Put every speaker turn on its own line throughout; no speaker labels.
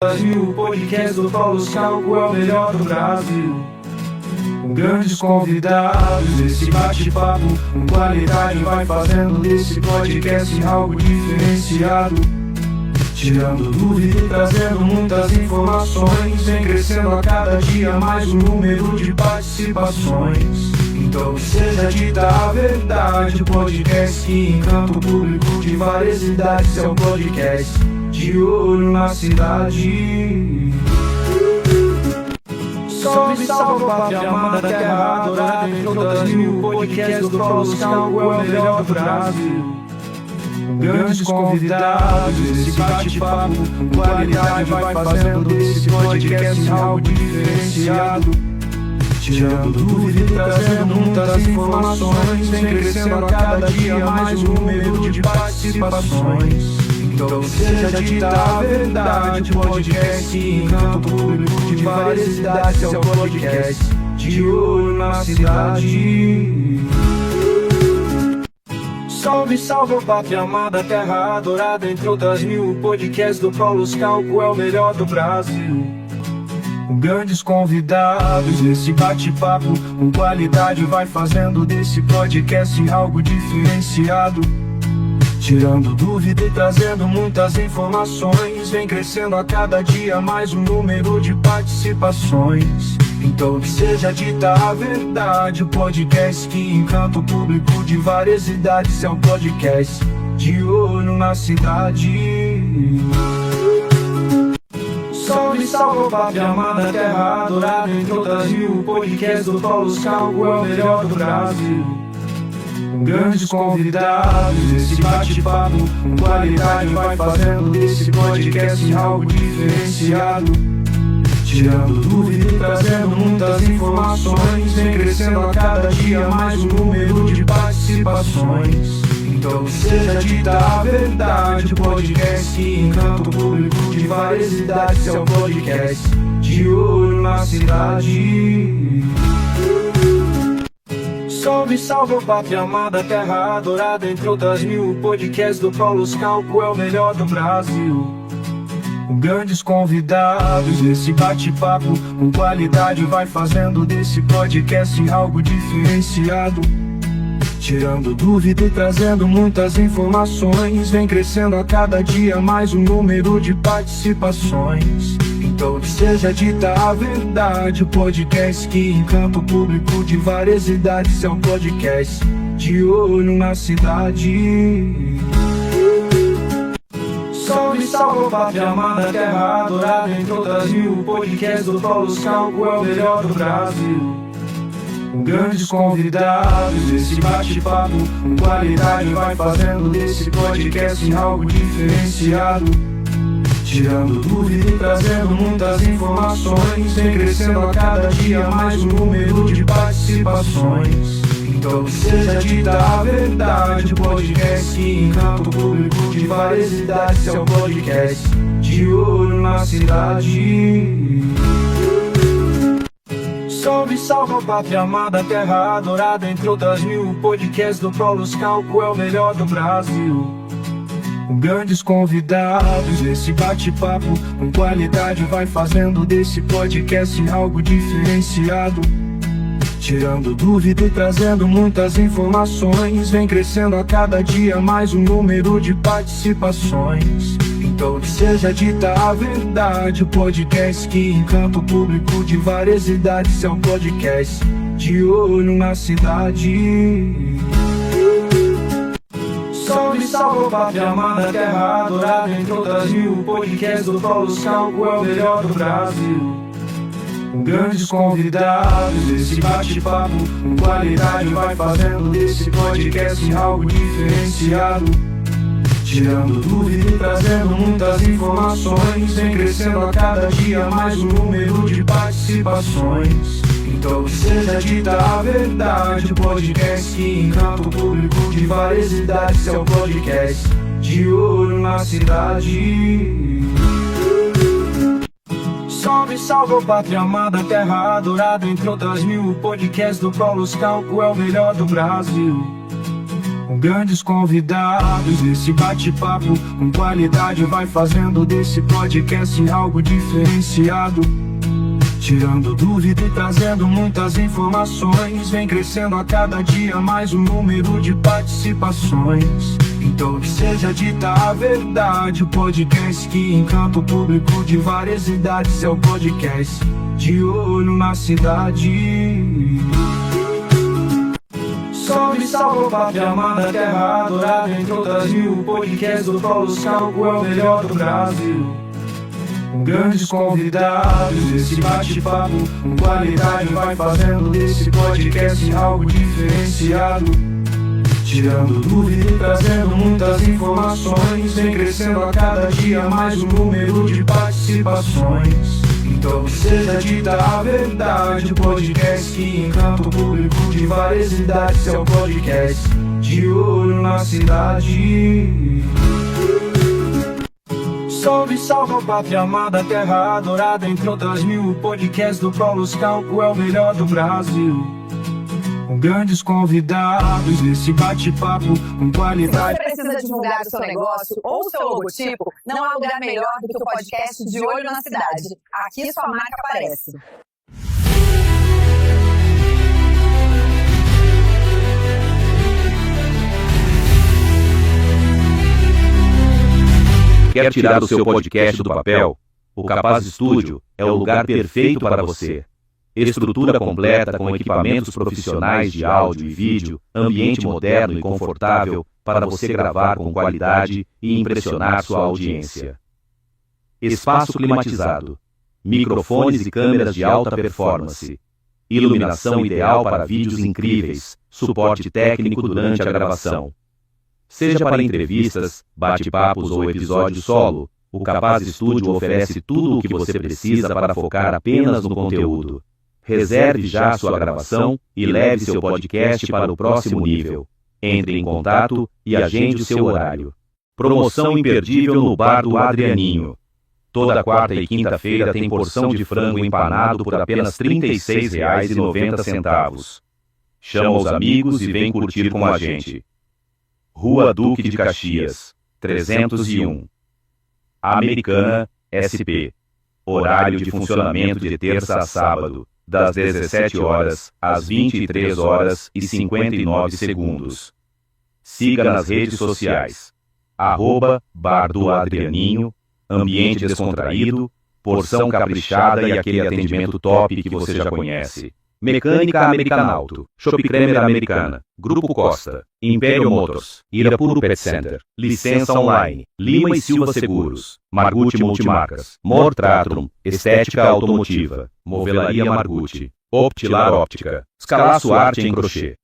O podcast do Paulo Scalco é o melhor do Brasil. Com grandes convidados, esse bate-papo com qualidade vai fazendo desse podcast algo diferenciado. Tirando dúvida e trazendo muitas informações, vem crescendo a cada dia mais o número de participações. Então seja dita a verdade, o podcast que encanta o público de várias idades. É o podcast de olho na cidade. Salve, salve, pátria amada, terra adorada, entre outras mil. O podcast do Paulo Scalco é o melhor do Brasil. Com grandes convidados, esse bate-papo com qualidade vai fazendo desse podcast algo diferenciado. Tirando dúvida e trazendo muitas informações, vem crescendo a cada dia mais o número de participações. Então seja dita a verdade, o podcast que encanta o público de várias idades. É o podcast de olho na cidade. Salve, salve, pátria amada, terra adorada, entre outras mil. O podcast do Paulo Scalco é o melhor do Brasil. Com grandes convidados, esse bate-papo com qualidade vai fazendo desse podcast algo diferenciado. Tirando dúvida e trazendo muitas informações, vem crescendo a cada dia mais o número de participações. Então que seja dita a verdade, o podcast que encanta o público de várias idades. É o podcast de olho na cidade. Salve, salve, pátria amada, terra adorada, entre outras mil. O podcast do Paulo Scalco é o melhor do Brasil. Com grandes convidados, esse bate-papo com qualidade vai fazendo desse podcast algo diferenciado. Tirando dúvida e trazendo muitas informações, vem crescendo a cada dia mais o número de participações. Então seja dita a verdade, o podcast que encanta o público de várias idades. É o podcast de olho na cidade. Salve, salve, pátria amada, terra adorada, entre outras mil. O podcast do Paulo Scalco é o melhor do Brasil. Com grandes convidados, esse bate-papo com qualidade vai fazendo desse podcast algo diferenciado. Tirando dúvida e trazendo muitas informações, vem crescendo a cada dia mais o número de participações. Então que seja dita a verdade, o podcast que encanta o público de várias idades. É o podcast de olho na cidade. Salve, salve, pátria amada, terra adorada, entre outras mil. O podcast do Paulo Scalco é o melhor do Brasil. Com grandes convidados, esse bate-papo com qualidade vai fazendo desse podcast algo diferenciado. Tirando dúvida e trazendo muitas informações, vem crescendo a cada dia mais o número de participações. Então seja dita a verdade, o podcast que encanta o público de várias idades. É o podcast de olho na cidade. Salve, salve, pátria amada, terra adorada, entre outras mil. O podcast do Paulo Scalco é o melhor do Brasil. Com grandes convidados, esse bate-papo com qualidade vai fazendo desse podcast algo diferenciado. Tirando dúvida e trazendo muitas informações, vem crescendo a cada dia mais o número de participações. Então que seja dita a verdade, o podcast que encanta o público de várias idades. É o podcast de olho na cidade. Salve, salve, pátria amada, terra adorada, entre outras mil. O podcast do Paulo Scalco é o melhor do Brasil. Com grandes convidados, esse bate-papo com qualidade vai fazendo desse podcast algo diferenciado. Tirando dúvida e trazendo muitas informações, vem crescendo a cada dia mais o número de participações. Então seja dita a verdade, o podcast que encanta o público de várias idades. É o podcast de olho na cidade. Salve, salve, pátria amada, terra adorada, entre outras mil. O podcast do Paulo Scalco é o melhor do Brasil. Com grandes convidados. Esse bate-papo com qualidade vai fazendo desse podcast algo diferenciado, tirando dúvida e trazendo muitas informações. Vem crescendo a cada dia mais o número de participações. Então que seja dita a verdade, o podcast que encanta o público de várias idades. É o podcast de olho na cidade. Salve, salve, pátria amada, terra adorada, entre outras mil. O podcast do Paulo Scalco é o melhor do Brasil. Com grandes convidados, esse bate-papo com qualidade vai fazendo desse podcast algo diferenciado, tirando dúvida e trazendo muitas informações. Vem crescendo a cada dia mais o número de participações. Então que seja dita a verdade, o podcast que encanta o público de várias idades. É o podcast de olho na cidade. Salve, salve, pátria amada, terra adorada, entre outras mil. O podcast do Paulo Scalco é o melhor do Brasil. Com grandes convidados, esse bate-papo com qualidade.
Se você precisa divulgar o seu negócio ou o seu logotipo, não há lugar melhor do que o podcast De Olho na Cidade. Aqui sua marca aparece.
Quer tirar o seu podcast do papel? O Capaz Studio é o lugar perfeito para você. Estrutura completa com equipamentos profissionais de áudio e vídeo, ambiente moderno e confortável para você gravar com qualidade e impressionar sua audiência. Espaço climatizado, microfones e câmeras de alta performance, iluminação ideal para vídeos incríveis, suporte técnico durante a gravação. Seja para entrevistas, bate-papos ou episódio solo, o Capaz Studio oferece tudo o que você precisa para focar apenas no conteúdo. Reserve já sua gravação e leve seu podcast para o próximo nível. Entre em contato e agende o seu horário. Promoção imperdível no Bar do Adrianinho. Toda quarta e quinta-feira tem porção de frango empanado por apenas R$ 36,90. Chama os amigos e vem curtir com a gente. Rua Duque de Caxias, 301. Americana, SP. Horário de funcionamento de terça a sábado, das 17 horas às 23 horas e 59 segundos. Siga nas redes sociais. @Bar do Adrianinho, ambiente descontraído, porção caprichada e aquele atendimento top que você já conhece. Mecânica Americanauto, Shop Cremer Americana, Grupo Costa, Império Motors, Irapuru Pet Center, Licença Online, Lima e Silva Seguros, Margutti Multimarcas, Mortratrum, Estética Automotiva, Movelaria Margutti, Optilar Óptica, Scalaço Arte em Crochê.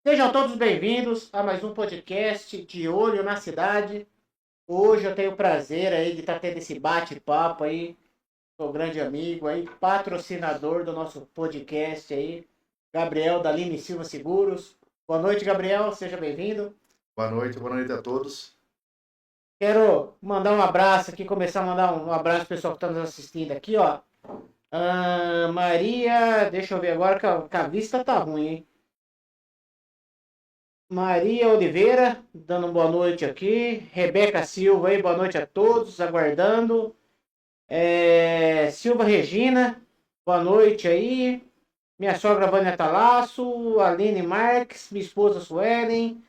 Sejam todos bem-vindos a mais um podcast De Olho na Cidade. Hoje eu tenho o prazer aí de estar tendo esse bate-papo aí com o grande amigo aí, patrocinador do nosso podcast aí, Gabriel da Lima e Silva Seguros. Boa noite, Gabriel, seja bem-vindo.
Boa noite a todos.
Quero mandar um abraço aqui, começar a mandar um abraço pro pessoal que está nos assistindo aqui, ó. Maria, deixa eu ver agora que a vista tá ruim, hein? Maria Oliveira, dando uma boa noite aqui. Rebeca Silva aí, boa noite a todos, aguardando. Silva Regina, boa noite aí. Minha sogra Vânia Talasso, Aline Marques, minha esposa Suelen,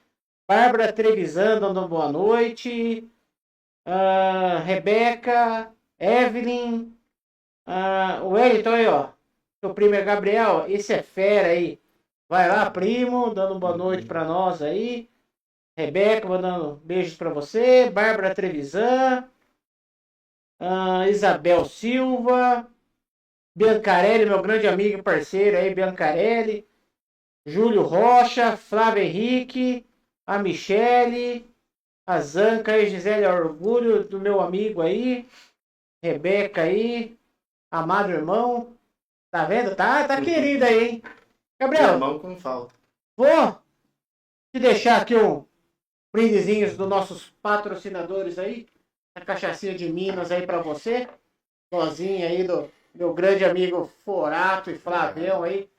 Bárbara Trevisan, dando boa noite. Rebeca, Evelyn, o Wellington aí, ó. Seu primo é Gabriel, esse é fera aí. Vai lá, primo, dando boa noite pra nós aí. Rebeca, mandando beijos pra você. Bárbara Trevisan. Isabel Silva. Biancarelli, meu grande amigo e parceiro aí, Biancarelli. Júlio Rocha. Flávio Henrique. A Michele. A Zanca aí, Gisele Orgulho do meu amigo aí. Rebeca aí. amado irmão. Tá vendo? Tá querido aí, hein? Gabriel,
Irmão com falta.
vou te deixar aqui um brindezinhos dos nossos patrocinadores aí. A cachaçinha de Minas aí pra você. Dozinha aí do meu grande amigo Forato e Flavião aí.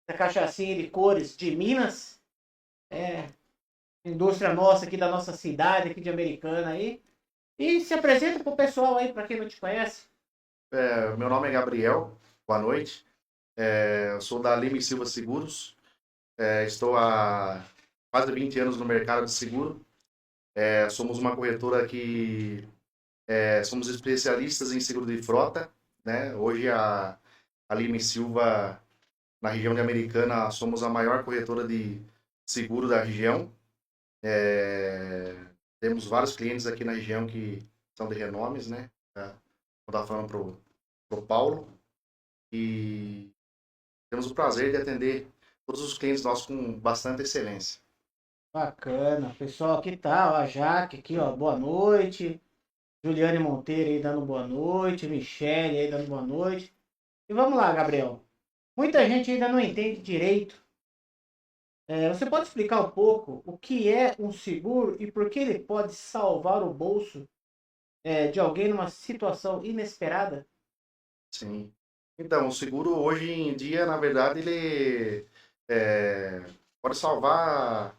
A cachaçinha de cores de Minas. É, indústria nossa aqui da nossa cidade, aqui de Americana aí. E se apresenta pro pessoal aí, pra quem não te conhece.
Meu nome é Gabriel, boa noite. Eu sou da Lima e Silva Seguros. Estou há quase 20 anos no mercado de seguro. Somos uma corretora que somos especialistas em seguro de frota, né? Hoje a Lima e Silva, na região de Americana, somos a maior corretora de seguro da região. Temos vários clientes aqui na região que são de renomes, né? Eu estava falando pro Paulo. E temos o prazer de atender todos os clientes nossos com bastante excelência.
Bacana. Pessoal, aqui tá, ó, a Jaque aqui, ó, boa noite. Juliane Monteiro aí dando boa noite. Michele aí dando boa noite. E vamos lá, Gabriel. Muita gente ainda não entende direito. Você pode explicar um pouco o que é um seguro e por que ele pode salvar o bolso de alguém numa situação inesperada?
Sim. Então, o seguro hoje em dia, na verdade, ele pode salvar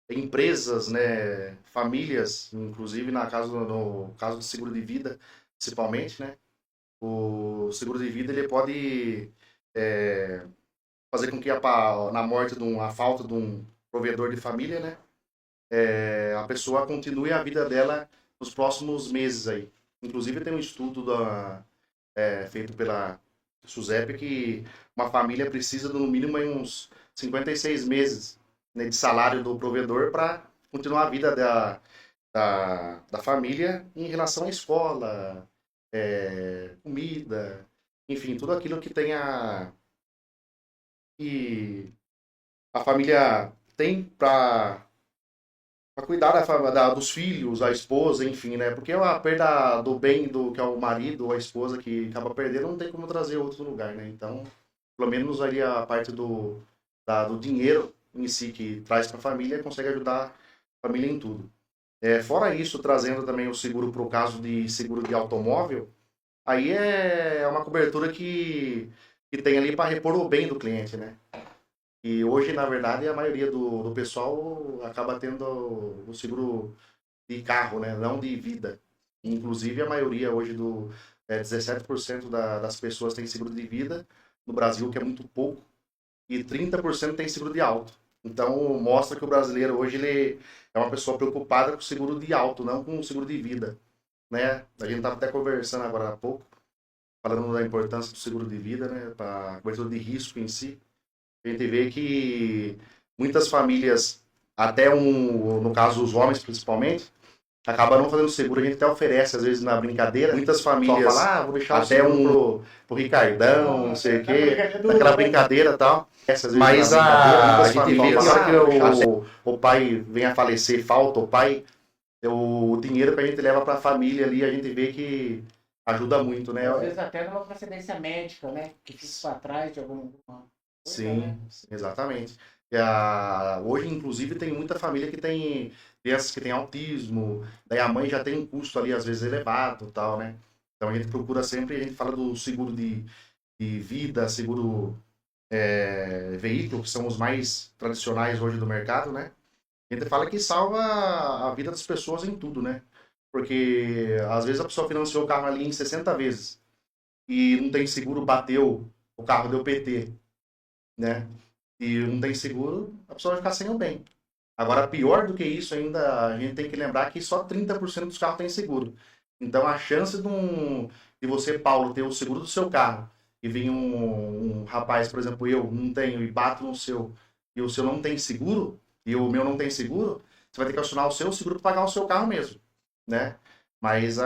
empresas, né, famílias, inclusive no caso do seguro de vida, principalmente, né? O seguro de vida ele pode fazer com que na morte a falta de um provedor de família, né, a pessoa continue a vida dela nos próximos meses aí. Inclusive tem um estudo feito pela SUSEP que uma família precisa de no mínimo aí uns 56 meses, né, de salário do provedor para continuar a vida da família em relação à escola, comida, enfim, tudo aquilo que que a família tem para cuidar dos filhos, a esposa, enfim, né? Porque a perda do bem que é o marido ou a esposa que acaba perdendo não tem como trazer outro lugar, né? Então, pelo menos ali a parte do dinheiro em si que traz para a família consegue ajudar a família em tudo. Fora isso, trazendo também o seguro para o caso de seguro de automóvel, aí é uma cobertura que tem ali para repor o bem do cliente, né? E hoje, na verdade, a maioria do pessoal acaba tendo o seguro de carro, né? Não de vida. Inclusive, a maioria hoje 17% das pessoas tem seguro de vida no Brasil, que é muito pouco, e 30% tem seguro de auto. Então, mostra que o brasileiro hoje ele é uma pessoa preocupada com o seguro de auto, não com o seguro de vida, né? A gente estava até conversando agora há pouco, falando da importância do seguro de vida, né? Para a cobertura de risco em si. A gente vê que muitas famílias, no caso os homens principalmente, acabam não fazendo seguro. A gente até oferece, às vezes, na brincadeira. Muitas famílias vou deixar até pro Ricardão, não sei o quê, aquela brincadeira e tal. Mas a gente vê que a hora que o pai vem a falecer, falta o pai, o dinheiro que a gente leva para a família ali, a gente vê que ajuda muito, né?
Às vezes até numa procedência médica, né? Que fica para trás de alguma coisa,
sim,
né?
Exatamente. Hoje, inclusive, tem muita família que tem crianças que têm autismo, daí a mãe já tem um custo ali, às vezes, elevado e tal, né? Então a gente procura sempre, a gente fala do seguro de vida, seguro veículo, que são os mais tradicionais hoje do mercado, né? A gente fala que salva a vida das pessoas em tudo, né? Porque às vezes a pessoa financiou o carro ali em 60 vezes e não tem seguro, bateu, o carro deu PT, né? E não tem seguro, a pessoa vai ficar sem o bem. Agora, pior do que isso ainda, a gente tem que lembrar que só 30% dos carros tem seguro. Então, a chance de você, Paulo, ter o seguro do seu carro e vir um rapaz, por exemplo, eu não tenho e bato no seu, e o seu não tem seguro, e o meu não tem seguro, você vai ter que acionar o seu seguro para pagar o seu carro mesmo, né? Mas,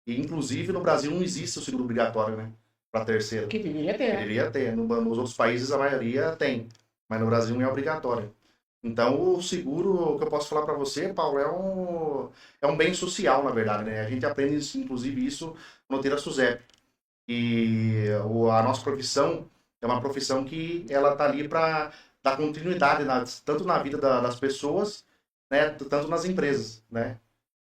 inclusive, no Brasil não existe o seguro obrigatório, né? Para terceiro.
Que deveria ter, né?
Deveria ter. Nos outros países a maioria tem, mas no Brasil não é obrigatório. Então o seguro, o que eu posso falar para você, Paulo, é um bem social, na verdade, né? A gente aprende, inclusive, isso no Teira Suzep. E a nossa profissão é uma profissão que ela tá ali para dar continuidade tanto na vida das pessoas, né, tanto nas empresas, né?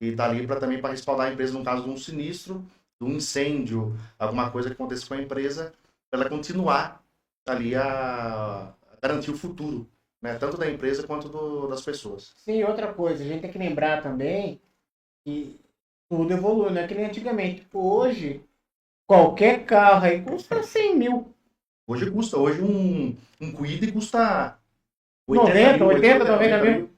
E tá ali para também para respaldar a empresa no caso de um sinistro, de um incêndio, alguma coisa que aconteça com a empresa, para ela continuar ali a garantir o futuro, né, tanto da empresa quanto das pessoas.
Sim, outra coisa, a gente tem que lembrar também que tudo evolui, não é que nem antigamente. Tipo, hoje, qualquer carro aí custa 100 mil.
Hoje um Kwid custa
90, 80, 90
mil.
mil.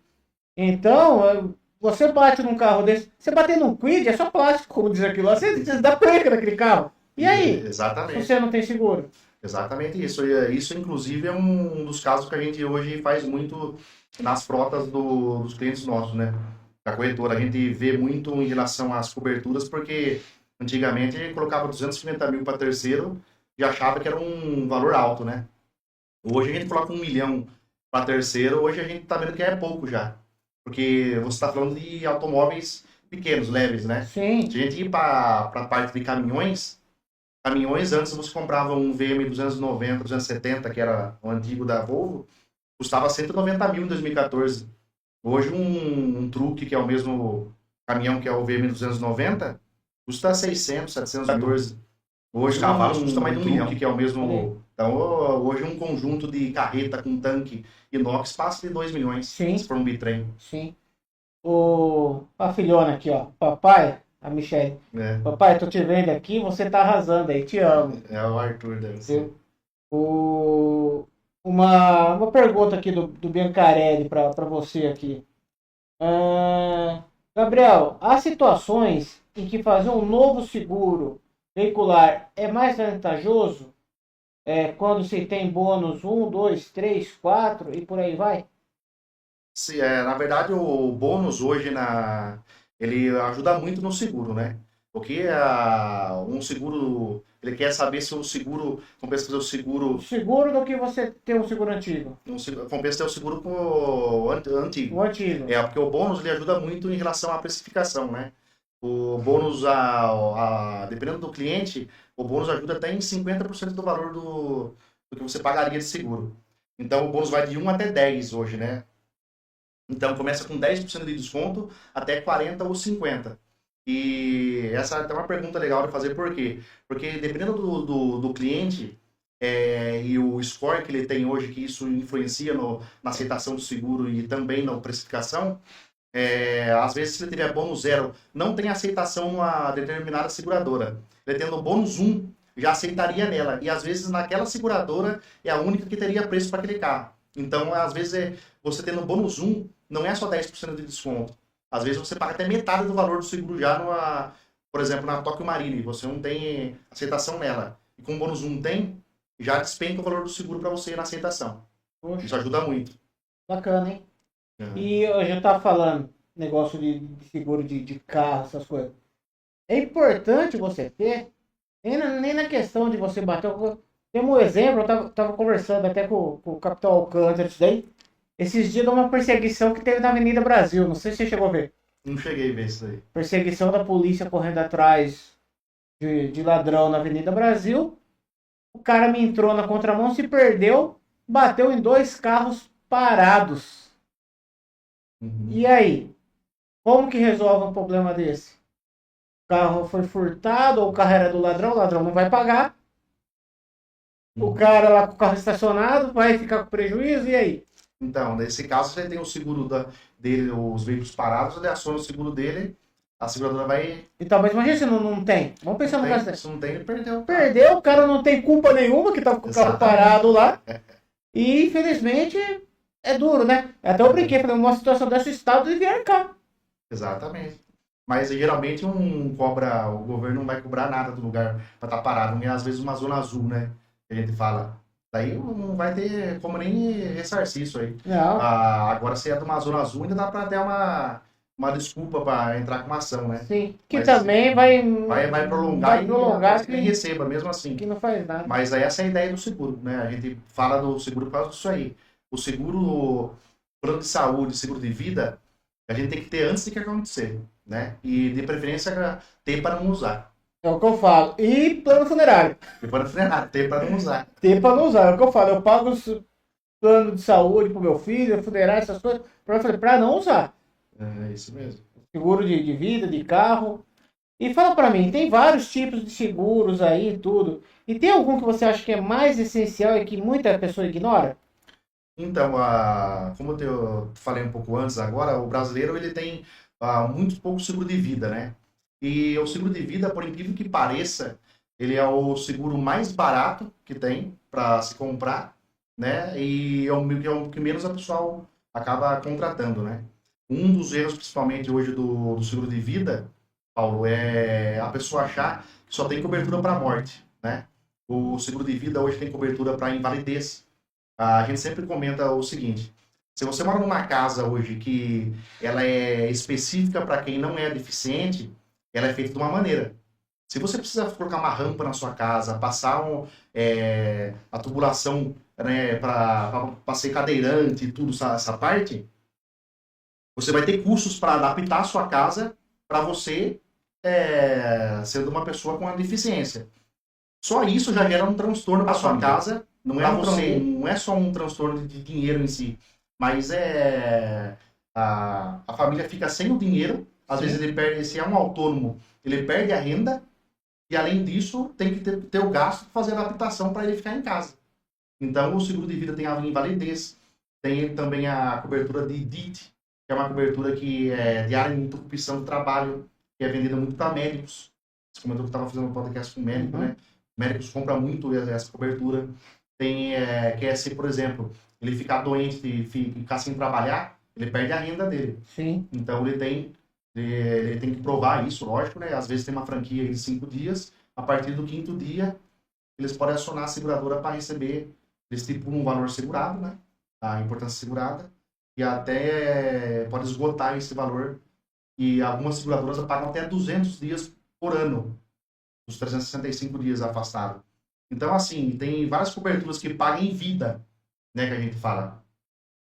Então, você bate num carro desse, você bater num Kwid, é só plástico, como diz aquilo lá, você dá preca naquele carro. E aí, se
Exatamente.
você não tem seguro?
Exatamente isso. Isso, inclusive, é um dos casos que a gente hoje faz muito nas frotas dos clientes nossos, né? Da corretora. A gente vê muito em relação às coberturas, porque antigamente a gente colocava 250 mil para terceiro e achava que era um valor alto, né? Hoje a gente coloca 1 milhão para terceiro, hoje a gente está vendo que é pouco já. Porque você está falando de automóveis pequenos, leves, né?
Sim.
Se a gente ir para a parte de caminhões, antes você comprava um VM 290, 270, que era o antigo da Volvo, custava 190 mil em 2014. Hoje um truque, que é o mesmo caminhão que é o VM 290, custa 600, 714. Hoje cavalos custa mais de 1 milhão, que é o mesmo... Então, hoje um conjunto de carreta com tanque inox passa de 2 milhões,
Sim.
se for um bitrem.
Sim. A filhona aqui, ó. Papai, a Michelle.
É,
Papai, tô te vendo aqui, você tá arrasando aí, te amo.
é o Arthur, deve ser.
Uma pergunta aqui do Biancarelli para você aqui. Gabriel, há situações em que fazer um novo seguro veicular é mais vantajoso quando se tem bônus 1, 2, 3, 4 e por aí vai?
Na verdade, o bônus hoje ele ajuda muito no seguro, né? Porque um seguro, ele quer saber se o seguro, compensa fazer o seguro,
Seguro do que você ter um seguro antigo.
compensa ter o seguro antigo.
O antigo.
Porque o bônus ele ajuda muito em relação à precificação, né? O bônus, dependendo do cliente, o bônus ajuda até em 50% do valor do que você pagaria de seguro. Então o bônus vai de 1 até 10 hoje, né? Então começa com 10% de desconto até 40 ou 50. E essa é até uma pergunta legal de fazer, por quê? Porque dependendo do cliente e o score que ele tem hoje, que isso influencia na aceitação do seguro e também na precificação, às vezes se ele tiver bônus 0, não tem aceitação numa determinada seguradora. Ele tendo bônus 1, já aceitaria nela. E às vezes naquela seguradora é a única que teria preço para aquele carro. Então, às vezes, você tendo bônus 1, não é só 10% de desconto. Às vezes você paga até metade do valor do seguro já, por exemplo, na Tóquio Marine. Você não tem aceitação nela. E com o bônus 1 tem, já despenca o valor do seguro para você ir na aceitação.
Poxa.
Isso ajuda muito.
Bacana, hein? E eu já estava falando, negócio de seguro de carro, essas coisas. É importante você ter, nem na questão de você bater. Tem um exemplo, eu tava conversando até com o Capitão Alcântara, isso daí. Esses dias de uma perseguição que teve na Avenida Brasil, não sei se você chegou a ver.
Não cheguei a ver isso aí.
Perseguição da polícia correndo atrás de ladrão na Avenida Brasil. O cara me entrou na contramão, se perdeu, bateu em 2 carros parados.
Uhum.
E aí? Como que resolve um problema desse? O carro foi furtado, ou o carro era do ladrão, o ladrão não vai pagar. O cara lá com o carro estacionado vai ficar com prejuízo, e aí?
Então, nesse caso, você tem o seguro dele, os veículos parados, ele aciona o seguro dele, a seguradora vai...
Então, mas imagina se não tem. Vamos pensar no caso desse.
Se não tem, ele perdeu.
Perdeu, o cara não tem culpa nenhuma que tava com o carro
Exatamente.
parado lá. E, infelizmente, é duro, né? Até eu brinquei, falei, uma situação dessa, o Estado devia arcar.
Exatamente. Mas geralmente o governo não vai cobrar nada do lugar para estar parado, né? Às vezes uma zona azul, né? Que a gente fala. Daí não vai ter como nem ressarcir isso aí.
Não.
Agora, se é de uma zona azul, ainda dá para ter uma desculpa para entrar com uma ação, né?
Sim. Que
Mas,
também vai
prolongar
vai
e quem receba, mesmo assim.
que não faz nada.
Mas aí essa é a ideia do seguro, né? A gente fala do seguro por causa disso aí. O seguro, plano de saúde, seguro de vida, a gente tem que ter antes de que acontecer, né? E de preferência ter para não usar.
É o que eu falo. E plano funerário.
E para frenar, tem para não usar.
Tem para não usar. É o que eu falo. Eu pago plano de saúde pro meu filho, funerário, essas coisas, para não usar.
É isso mesmo.
Seguro de vida, de carro. E fala para mim, tem vários tipos de seguros aí e tudo. E tem algum que você acha que é mais essencial e que muita pessoa ignora?
Então, como eu falei um pouco antes agora, o brasileiro ele tem muito pouco seguro de vida, né? E o seguro de vida, por incrível que pareça, ele é o seguro mais barato que tem para se comprar, né? E é o que menos a pessoa acaba contratando, né? Um dos erros, principalmente hoje do seguro de vida, Paulo, é a pessoa achar que só tem cobertura para morte, né? O seguro de vida hoje tem cobertura para invalidez. A gente sempre comenta o seguinte: se você mora numa casa hoje que ela é específica para quem não é deficiente, ela é feita de uma maneira. Se você precisa colocar uma rampa na sua casa, passar a tubulação, né, para ser cadeirante e tudo, essa parte, você vai ter custos para adaptar a sua casa para você sendo uma pessoa com a deficiência. Só isso já gera um transtorno para sua casa. Não é só um transtorno de dinheiro em si, mas a família fica sem o dinheiro. Às vezes ele perde, se é um autônomo, ele perde a renda e além disso tem que ter o gasto para fazer a adaptação para ele ficar em casa. Então o seguro de vida tem a invalidez, tem também a cobertura de DIT, que é uma cobertura que é de área de interrupção de trabalho, que é vendida muito para médicos. Você comentou que estava fazendo um podcast com médico, né? Médicos compram muito essa cobertura. Tem que se, por exemplo, ele ficar doente e ficar sem trabalhar, ele perde a renda dele.
Sim.
Então ele tem que provar isso, lógico, né? Às vezes tem uma franquia de 5 dias, a partir do 5º dia, eles podem acionar a seguradora para receber, eles estipulam um valor segurado, né? A importância segurada, e até pode esgotar esse valor. E algumas seguradoras pagam até 200 dias por ano, os 365 dias afastado. Então, assim, tem várias coberturas que pagam em vida, né, que a gente fala.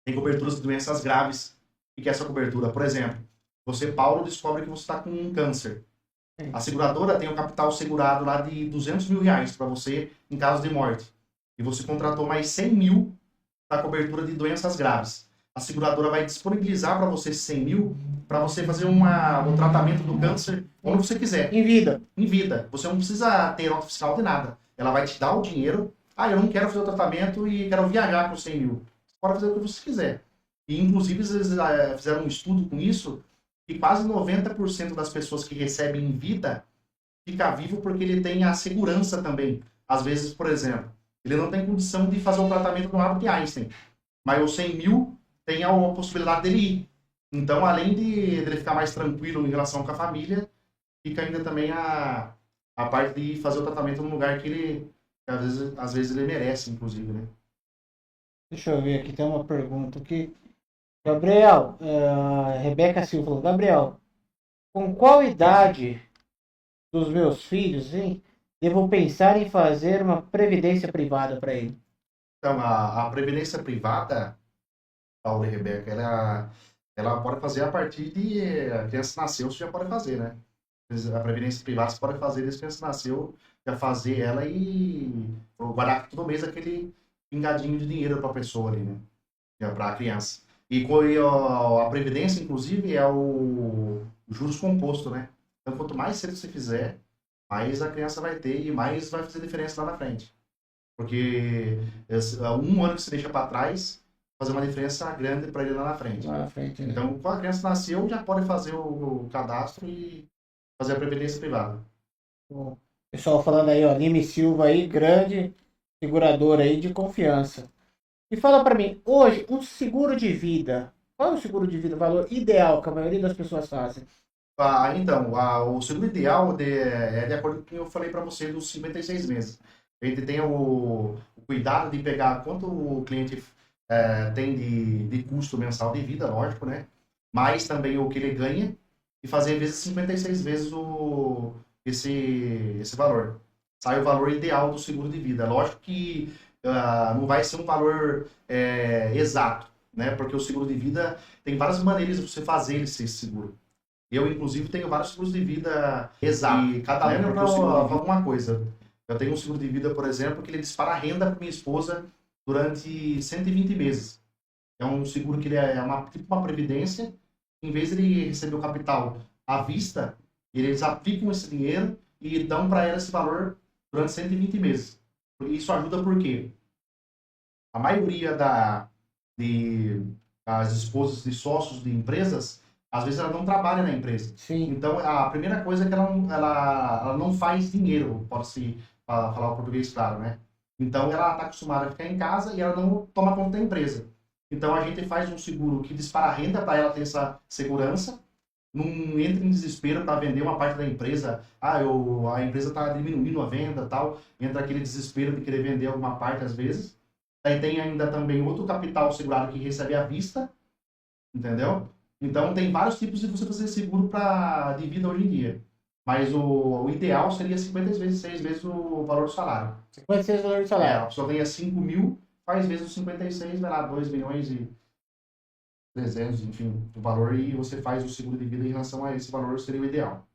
Tem coberturas de doenças graves. O que é essa cobertura? Por exemplo, você, Paulo, descobre que você está com um câncer. A seguradora tem um capital segurado lá de R$200 mil para você em caso de morte. E você contratou mais 100 mil para cobertura de doenças graves. A seguradora vai disponibilizar para você 100 mil para você fazer um tratamento do câncer onde você quiser.
Em vida.
Em vida. Você não precisa ter nota fiscal de nada. Ela vai te dar o dinheiro. Eu não quero fazer o tratamento e quero viajar com 100 mil. Você pode fazer o que você quiser. E, inclusive, eles fizeram um estudo com isso, que quase 90% das pessoas que recebem em vida fica vivo porque ele tem a segurança também. Às vezes, por exemplo, ele não tem condição de fazer um tratamento no Albert Einstein, mas os 100 mil tem a possibilidade dele ir. Então, além de ele ficar mais tranquilo em relação com a família, fica ainda também a parte de fazer o tratamento num lugar que ele, às vezes ele merece, inclusive, né?
Deixa eu ver aqui, tem uma pergunta aqui. Gabriel, Rebeca Silva falou, Gabriel, com qual idade dos meus filhos, hein, devo pensar em fazer uma previdência privada para ele?
Então, a previdência privada, Paulo e Rebeca, ela pode fazer a partir de a criança nasceu, você já pode fazer, né? A previdência privada você pode fazer desde que a criança nasceu, já fazer ela e guardar todo mês aquele pingadinho de dinheiro para a pessoa ali, né? Para a criança. E a previdência, inclusive, é o juros composto, né? Então, quanto mais cedo você fizer, mais a criança vai ter e mais vai fazer diferença lá na frente. Porque um ano que você deixa para trás, fazer uma diferença grande para ele lá na frente.
Lá na frente, né?
Então, quando a criança nasceu, já pode fazer o cadastro e fazer a previdência privada.
O pessoal falando aí, ó, Lime Silva aí, grande seguradora aí de confiança. E fala para mim, hoje, um seguro de vida, qual é o seguro de vida, o valor ideal que a maioria das pessoas fazem?
Então, o seguro ideal é de acordo com o que eu falei para você dos 56 meses. A gente tem o cuidado de pegar quanto o cliente tem de custo mensal de vida, lógico, né? Mas também o que ele ganha e fazer vezes 56 vezes esse valor. Sai o valor ideal do seguro de vida. Lógico que não vai ser um valor exato, né? Porque o seguro de vida tem várias maneiras de você fazer esse seguro. Eu, inclusive, tenho vários seguros de vida exato. E cada ano eu faço alguma coisa. Eu tenho um seguro de vida, por exemplo, que ele dispara a renda para minha esposa durante 120 meses. É um seguro que ele é tipo uma previdência. Em vez de ele receber o capital à vista, eles aplicam esse dinheiro e dão para ela esse valor durante 120 meses. Isso ajuda porque a maioria das esposas de sócios de empresas, às vezes ela não trabalha na empresa.
Sim.
Então, a primeira coisa é que ela não faz dinheiro, pode-se falar o português claro, né? Então, ela está acostumada a ficar em casa e ela não toma conta da empresa. Então, a gente faz um seguro que dispara a renda para ela ter essa segurança, não entra em desespero para vender uma parte da empresa, a empresa está diminuindo a venda, tal, entra aquele desespero de querer vender alguma parte às vezes. Aí tem ainda também outro capital segurado que recebe à vista, entendeu? Então tem vários tipos de você fazer seguro de vida hoje em dia. Mas o ideal seria 50 vezes, 6 vezes o valor do salário.
56 valor de salário.
A pessoa ganha 5 mil, faz vezes os 56, vai lá, 2 milhões e 300, enfim, o valor, e você faz o seguro de vida em relação a esse valor, seria o ideal.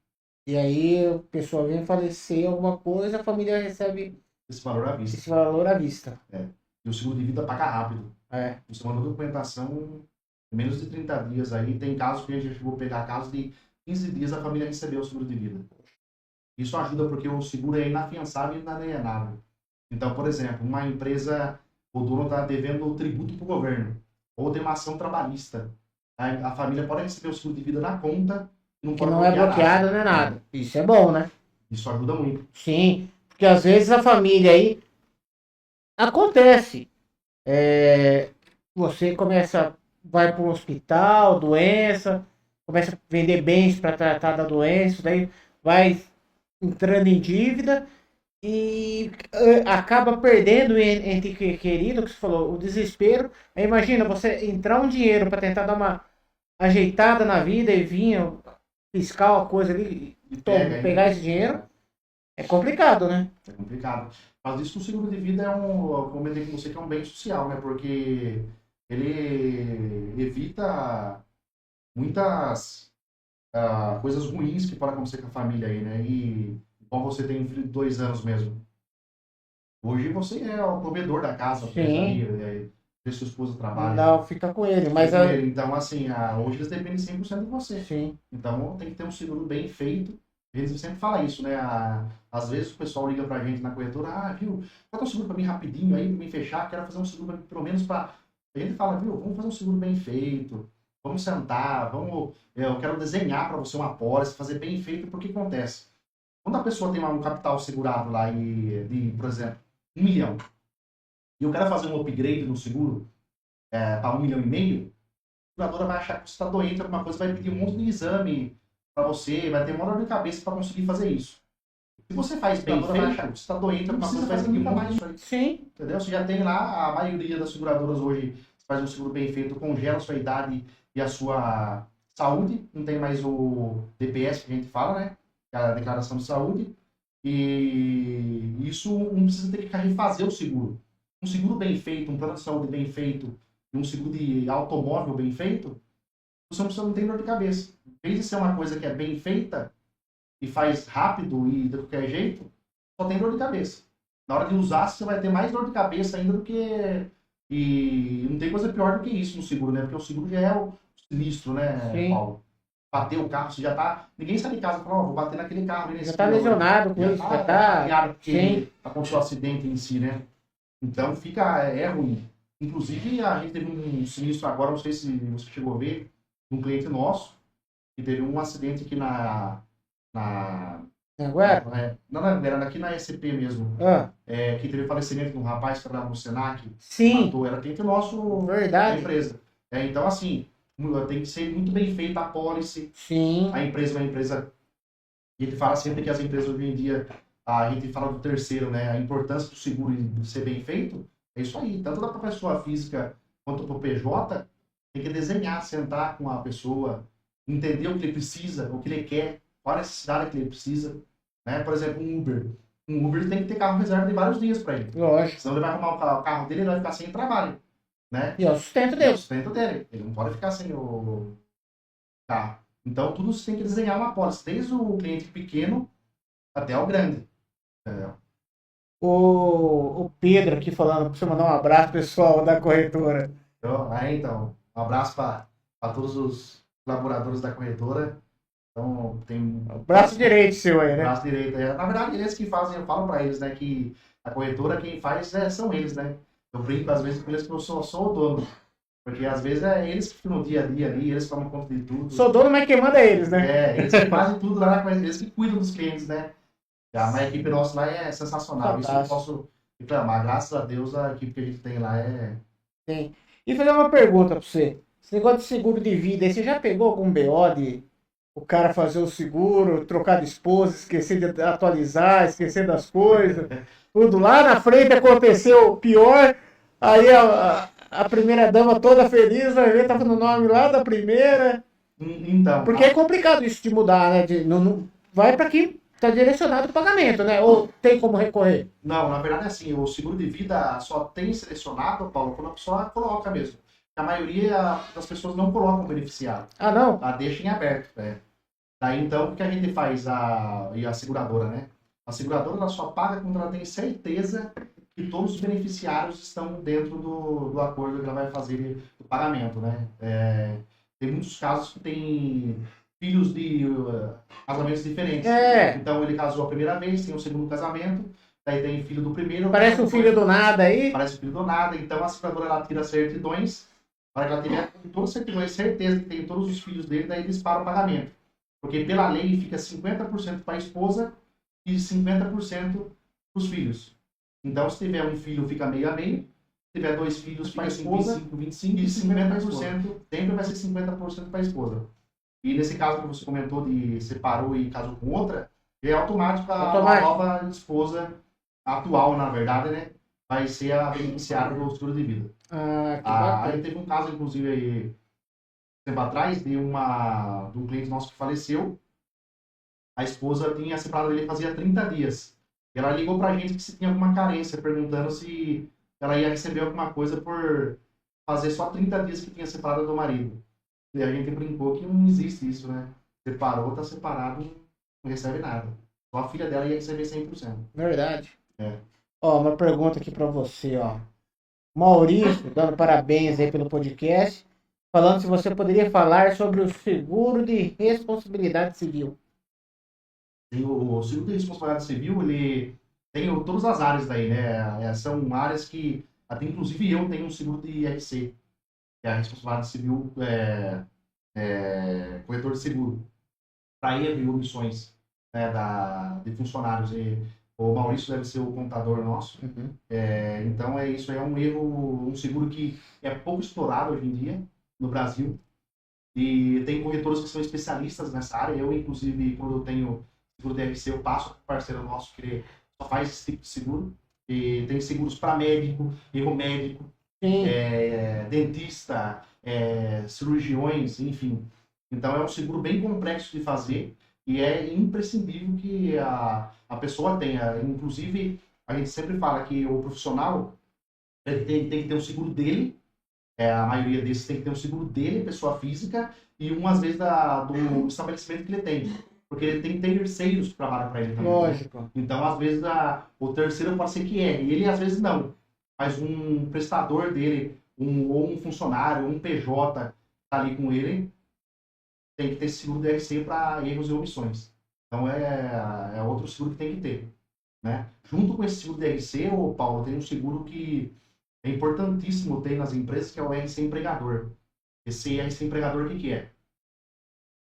E aí a pessoa vem falecer alguma coisa, a família recebe
Esse valor à vista.
esse valor à vista.
E o seguro de vida paga rápido.
É.
Você manda documentação em menos de 30 dias aí. Tem casos que a gente chegou a pegar casos de 15 dias a família recebeu o seguro de vida. Isso ajuda porque o seguro é inafiançável e inalienável. Então, por exemplo, uma empresa, o dono está devendo tributo para o governo, ou tem uma ação trabalhista. A família pode receber o seguro de vida na conta.
Que não é bloqueado, não é nada. Isso é bom, né?
Isso ajuda muito.
Sim, porque às vezes a família aí acontece. Você vai para um hospital, doença, começa a vender bens para tratar da doença, daí vai entrando em dívida e acaba perdendo o ente querido, que você falou, o desespero. Aí imagina você entrar um dinheiro para tentar dar uma ajeitada na vida e vir fiscal, a coisa ali, pegar esse dinheiro. É complicado, né?
É complicado. Mas isso, o seguro de vida como eu comentei com você, que é um bem social, né? Porque ele evita muitas coisas ruins que podem acontecer com a família aí, né? E como você tem um filho de 2 anos mesmo. Hoje você é o provedor da casa, se sua esposa trabalha.
Não, fica com ele. Mas
Então, assim, hoje eles dependem 100% de você.
Sim.
Então tem que ter um seguro bem feito. A gente sempre fala isso, né? Às vezes o pessoal liga pra gente na corretora, viu, bota um seguro pra mim rapidinho aí, pra mim fechar, quero fazer um seguro pelo menos pra... A gente fala, viu, vamos fazer um seguro bem feito, vamos sentar, eu quero desenhar pra você uma pólice, fazer bem feito, porque que acontece? Quando a pessoa tem um capital segurado lá de, por exemplo, 1 milhão, e eu quero fazer um upgrade no seguro para 1,5 milhão, a seguradora vai achar que você está doente, alguma coisa, vai pedir um monte de exame para você, vai ter uma dor de cabeça para conseguir fazer isso. Se você faz bem feito, você está doente, alguma coisa, vai pedir mais isso aí.
Sim.
Entendeu? Você já tem lá, a maioria das seguradoras hoje faz um seguro bem feito, congela a sua idade e a sua saúde, não tem mais o DPS que a gente fala, né? Que é a declaração de saúde. E isso não precisa ter que refazer o seguro. Um seguro bem feito, um plano de saúde bem feito, e um seguro de automóvel bem feito, você não tem dor de cabeça. Em vez de ser uma coisa que é bem feita e faz rápido e de qualquer jeito, só tem dor de cabeça. Na hora de usar, você vai ter mais dor de cabeça ainda do que... E não tem coisa pior do que isso no seguro, né? Porque o seguro já é o sinistro, né,
Sim.
Paulo? Bater o carro, você já tá... Ninguém sai de casa e fala, vou bater naquele carro.
Já tá lesionado com isso, já tá...
Porque aconteceu o acidente em si, né? Então é ruim. Inclusive, a gente teve um sinistro agora, não sei se você chegou a ver, um cliente nosso, que teve um acidente aqui
Agora?
Não, era aqui na SCP mesmo. Que teve falecimento de um rapaz que trabalhava no Senac.
Sim.
Matou, era cliente nosso
Verdade.
da empresa. Então, assim, tem que ser muito bem feita a policy.
Sim.
A empresa é uma empresa... A gente fala sempre que as empresas hoje em dia, a gente fala do terceiro, né? A importância do seguro ser bem feito, é isso aí. Tanto da pessoa física quanto para o PJ, tem que desenhar, sentar com a pessoa, entender o que ele precisa, o que ele quer, qual a necessidade que ele precisa. Né? Por exemplo, um Uber. Um Uber tem que ter carro reserva de vários dias para ele.
Lógico.
Senão ele vai arrumar o carro dele e ele vai ficar sem trabalho. Né?
E é o sustento dele.
É o sustento dele. Ele não pode ficar sem o carro. Então, tudo você tem que desenhar uma pólice, desde o cliente pequeno até o grande. Entendeu?
O Pedro aqui falando pra você mandar um abraço pessoal da corretora.
Então, um abraço para todos os colaboradores da corretora. Então, tem
Braço direito seu aí, né?
braço direito. Na verdade, eles que fazem, eu falo para eles, né, que a corretora, quem faz são eles, né? Eu brinco às vezes com eles que eu sou o dono. Porque às vezes é eles que ficam no dia a dia ali, eles tomam conta de tudo.
Sou dono, mas quem manda é eles, né?
Eles que fazem tudo lá na corretora, eles que cuidam dos clientes, né? A equipe nossa lá é sensacional. Isso eu
Fantástico.
posso reclamar. Graças a Deus, a equipe que a gente tem lá é.
Tem. E fazer uma pergunta pra você. Esse negócio de seguro de vida, aí você já pegou algum BO de o cara fazer o seguro, trocar de esposa, esquecer de atualizar, esquecer das coisas? Tudo lá na frente aconteceu o pior, aí a primeira dama toda feliz, vai ver, tava no nome lá da primeira.
Então.
Porque é complicado isso de mudar, né? Vai para quem tá direcionado o pagamento, né? Ou tem como recorrer?
Não, na verdade é assim, o seguro de vida só tem selecionado, Paulo, quando a pessoa coloca mesmo. A maioria das pessoas não colocam beneficiário.
Ah, não?
Deixa em aberto, né? Daí então, o que a gente faz? E a seguradora, né? A seguradora ela só paga quando ela tem certeza que todos os beneficiários estão dentro do acordo que ela vai fazer do pagamento, né? Tem muitos casos que tem filhos de casamentos diferentes.
É.
Então ele casou a primeira vez, tem o segundo casamento, daí tem filho do primeiro.
Parece um filho do nada aí.
Parece um filho do nada, então a seguradora ela tira certidões, para que ela tenha todas as certidões, certeza que tem todos os filhos dele, daí eles param o pagamento. Porque pela lei fica 50% para a esposa e 50% para os filhos. Então se tiver um filho fica meio a meio, se tiver 2 filhos para a esposa, 25, e 50% sempre vai ser 50% para a esposa. E nesse caso que você comentou de separou e casou com outra, é automático a nova esposa atual, na verdade, né? Vai ser a beneficiária do seguro de vida.
Ah, que bacana.
Aí teve um caso, inclusive, aí, tempo atrás, de um cliente nosso que faleceu. A esposa tinha separado dele fazia 30 dias. E ela ligou pra gente que se tinha alguma carência, perguntando se ela ia receber alguma coisa por fazer só 30 dias que tinha separado do marido. E a gente brincou que não existe isso, né? Separou, tá separado, não recebe nada. Só a filha dela ia receber 100%.
Verdade.
É.
Ó, uma pergunta aqui pra você, ó. Maurício, dando parabéns aí pelo podcast, falando se você poderia falar sobre o seguro de responsabilidade civil.
Tem o seguro de responsabilidade civil, ele tem todas as áreas daí, né? São áreas que, até inclusive eu tenho um seguro de IRC, que é a responsabilidade civil, corretor de seguro, para erro e omissões, né, de funcionários. E o Maurício deve ser o contador nosso.
Uhum.
Então isso é um erro, um seguro que é pouco explorado hoje em dia no Brasil. E tem corretores que são especialistas nessa área. Eu, inclusive, quando eu tenho seguro de IRC, eu passo para o parceiro nosso que ele só faz esse tipo de seguro. E tem seguros para médico, erro médico, dentista, cirurgiões, enfim. Então é um seguro bem complexo de fazer e é imprescindível que a pessoa tenha. Inclusive, a gente sempre fala que o profissional tem que ter um seguro dele, a maioria desses tem que ter um seguro dele, pessoa física, e às vezes do estabelecimento que ele tem. Porque ele tem terceiros que trabalham para ele também.
Lógico.
Né? Então, às vezes, o terceiro pode ser que erre, e ele às vezes não. Mas um prestador dele, ou um funcionário, ou um PJ tá ali com ele, tem que ter seguro DRC para erros e omissões. Então é outro seguro que tem que ter. Né? Junto com esse seguro DRC, Paulo, tem um seguro que é importantíssimo ter nas empresas, que é o RC Empregador. Esse RC Empregador, o que é?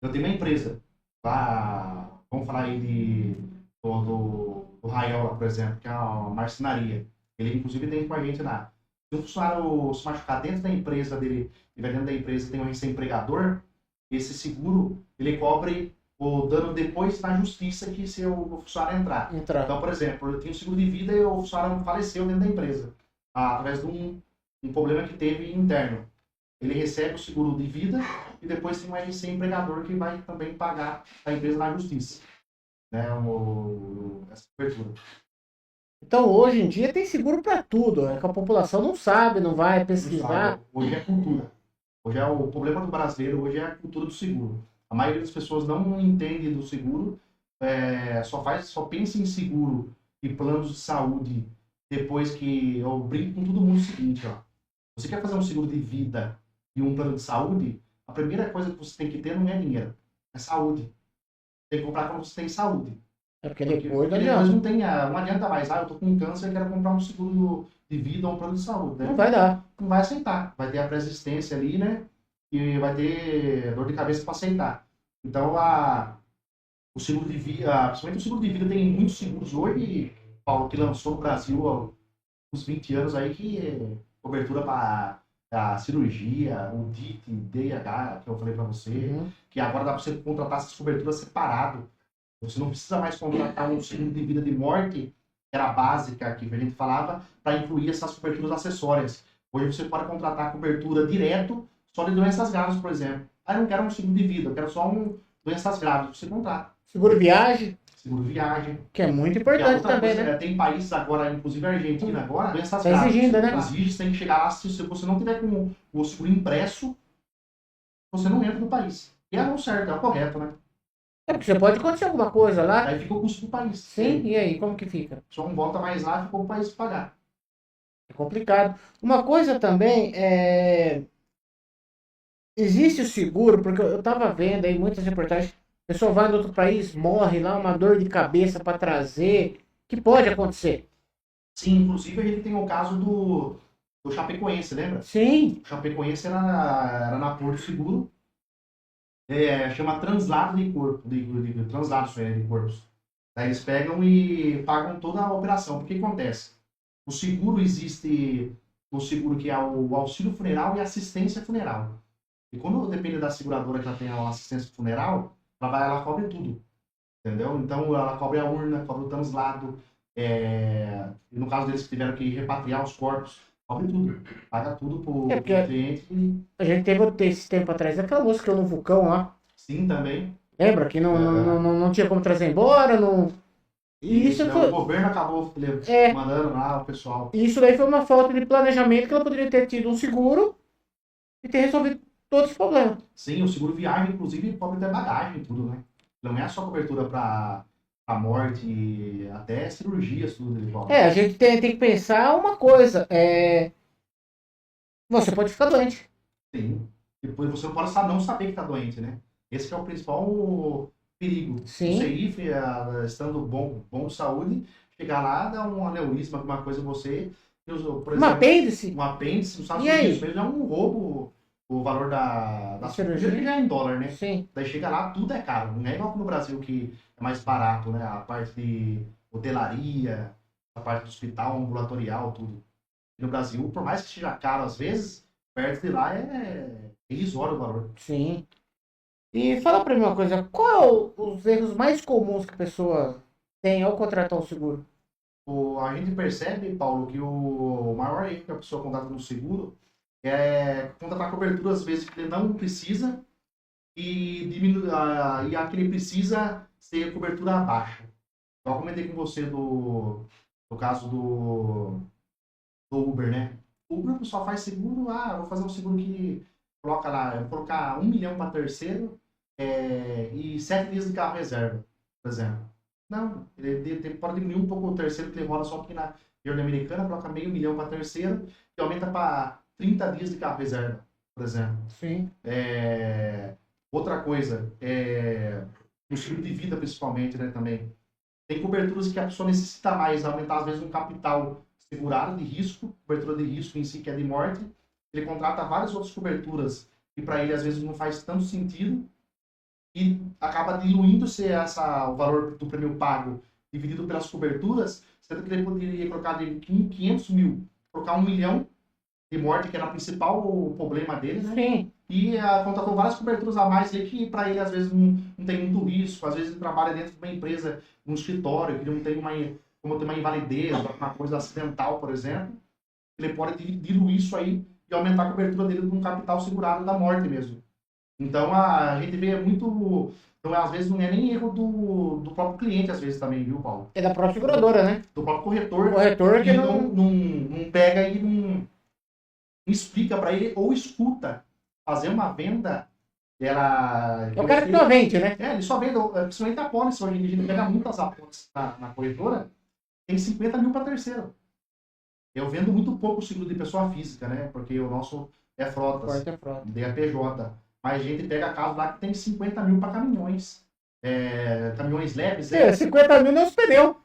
Eu tenho uma empresa, lá, vamos falar aí do Raiola, por exemplo, que é uma marcenaria. Ele, inclusive, tem com a gente lá. Se um funcionário se machucar dentro da empresa dele, e dentro da empresa tem um RC Empregador, esse seguro, ele cobre o dano depois na justiça que se o funcionário entrar. Então, por exemplo, eu tenho seguro de vida e o funcionário faleceu dentro da empresa, através de um problema que teve interno. Ele recebe o seguro de vida e depois tem um RC Empregador que vai também pagar a empresa na justiça. Né, essa cobertura.
Então, hoje em dia tem seguro para tudo, é que a população não sabe, não vai pesquisar.
Hoje é cultura. Hoje é o problema do brasileiro, hoje é a cultura do seguro. A maioria das pessoas não entende do seguro, só pensa em seguro e planos de saúde depois que eu brinco com todo mundo o seguinte, ó. Você quer fazer um seguro de vida e um plano de saúde? A primeira coisa que você tem que ter não é dinheiro, é saúde. Tem que comprar quando você tem saúde.
É porque
Porque
depois não
depois
adianta.
não adianta mais. Eu tô com câncer e quero comprar um seguro de vida ou um plano de saúde, né?
Não vai dar.
Não vai aceitar. Vai ter a pré-existência ali, né? E vai ter dor de cabeça para aceitar. Então, o seguro de vida, principalmente o seguro de vida, tem muitos seguros hoje, Paulo, que lançou no Brasil há uns 20 anos aí, que é cobertura para a cirurgia, o DIT, DIH, que eu falei para você,
Uhum.
que agora dá para você contratar essas coberturas separado. Você não precisa mais contratar um seguro de vida de morte, que era a básica que a gente falava, para incluir essas coberturas acessórias. Hoje você pode contratar a cobertura direto só de doenças graves, por exemplo. Eu não quero um seguro de vida, eu quero só doenças graves. Você contrata.
Seguro viagem,
Seguro viagem.
que é muito
E a
importante
outra
também,
coisa,
né?
Tem países agora, inclusive a Argentina agora, doenças
Tá
graves.
exigindo, né?
Exige, você tem que chegar lá, se você não tiver com o seguro impresso, você não entra no país. E é o certo, é o correto, né?
É porque você pode acontecer alguma coisa lá.
Aí fica o custo do país.
Sim, e aí, como que fica?
Só não volta mais lá, ficou o país pagar.
É complicado. Uma coisa também é. Existe o seguro, porque eu tava vendo aí muitas reportagens. A pessoa vai em outro país, morre lá, uma dor de cabeça para trazer. Que pode acontecer.
Sim, inclusive a gente tem o caso do Chapecoense, lembra?
Sim,
O Chapecoense era na Porto Seguro, chama translado de corpo, translado de corpos. Daí eles pegam e pagam toda a operação. O que acontece? O seguro existe, o seguro que é o auxílio funeral e assistência funeral. E quando depende da seguradora que ela tem a assistência funeral, ela cobre tudo. Entendeu? Então ela cobre a urna, cobre o translado. E no caso deles que tiveram que repatriar os corpos, cobre tudo. Paga tudo pro
É porque-
cliente.
a gente teve esse tempo atrás aquela música no vulcão lá.
Sim, também.
Lembra que não tinha como trazer embora, não. E isso
Então,
foi.
o governo acabou
É.
mandando lá o pessoal.
Isso daí foi uma falta de planejamento que ela poderia ter tido um seguro e ter resolvido todos os problemas.
Sim, o seguro viagem, inclusive, cobre até bagagem e tudo, né? Não é só cobertura para morte, até cirurgias, tudo ele cobre.
A gente tem que pensar uma coisa. Você pode ficar doente.
Sim. Depois você não pode não saber que está doente, né? Esse que é o principal perigo.
Sim.
Você ir, estando bom de saúde, chegar lá, dar um aneurisma, alguma coisa em você. Por
Um apêndice.
Um apêndice, nos Estados
E aí?
Unidos mesmo é um roubo o valor da
cirurgia?
que já é em dólar, né?
Sim.
Daí chega lá, tudo é caro. Não é igual no Brasil, que é mais barato, né? A parte de hotelaria, a parte do hospital, ambulatorial, tudo. E no Brasil, por mais que seja caro às vezes, perto de lá é irrisório o valor.
Sim. E fala pra mim uma coisa, qual os erros mais comuns que a pessoa tem ao contratar um seguro?
A gente percebe, Paulo, que o maior erro que a pessoa contrata no seguro é contratar cobertura às vezes que ele não precisa e a que ele precisa ser cobertura baixa. Eu comentei com você do caso do Uber, né? O Uber só faz seguro, vou fazer um seguro que coloca lá, eu vou colocar 1 milhão para terceiro e 7 dias de carro reserva, por exemplo. Não, ele pode diminuir um pouco o terceiro, que ele rola só porque na ordem americana coloca meio milhão para terceiro e aumenta para 30 dias de carro reserva, por exemplo.
Sim.
Outra coisa, no seguro de vida principalmente, né, também. Tem coberturas que a pessoa necessita mais, aumentar às vezes um capital segurado de risco, cobertura de risco em si que é de morte. Ele contrata várias outras coberturas que para ele às vezes não faz tanto sentido e acaba diluindo-se o valor do prêmio pago dividido pelas coberturas, sendo que ele poderia colocar de 500 mil, colocar 1 milhão de morte, que era o principal problema dele, né?
Sim.
E contratou várias coberturas a mais ali que para ele às vezes não tem muito risco, às vezes ele trabalha dentro de uma empresa, num escritório, que não tem como ter uma invalidez, uma coisa acidental, por exemplo. Ele pode diluir isso aí e aumentar a cobertura dele com um capital segurado da morte mesmo. Então a gente vê muito. Então, às vezes não é nem erro do próprio cliente, às vezes também, viu, Paulo?
É da própria seguradora, né?
Do próprio corretor.
O corretor que
que
não...
não pega e não explica para ele ou escuta fazer uma venda ela...
É o cara que não vende, né?
Ele só vende, principalmente a apólice, hoje a gente pega muitas apólices na corretora, tem 50 mil para terceiro. Eu vendo muito pouco seguro de pessoa física, né? Porque o nosso é frotas, DAPJ. Mas a gente pega caso lá que tem 50 mil para caminhões. Caminhões leves.
50 mil não é os pneus.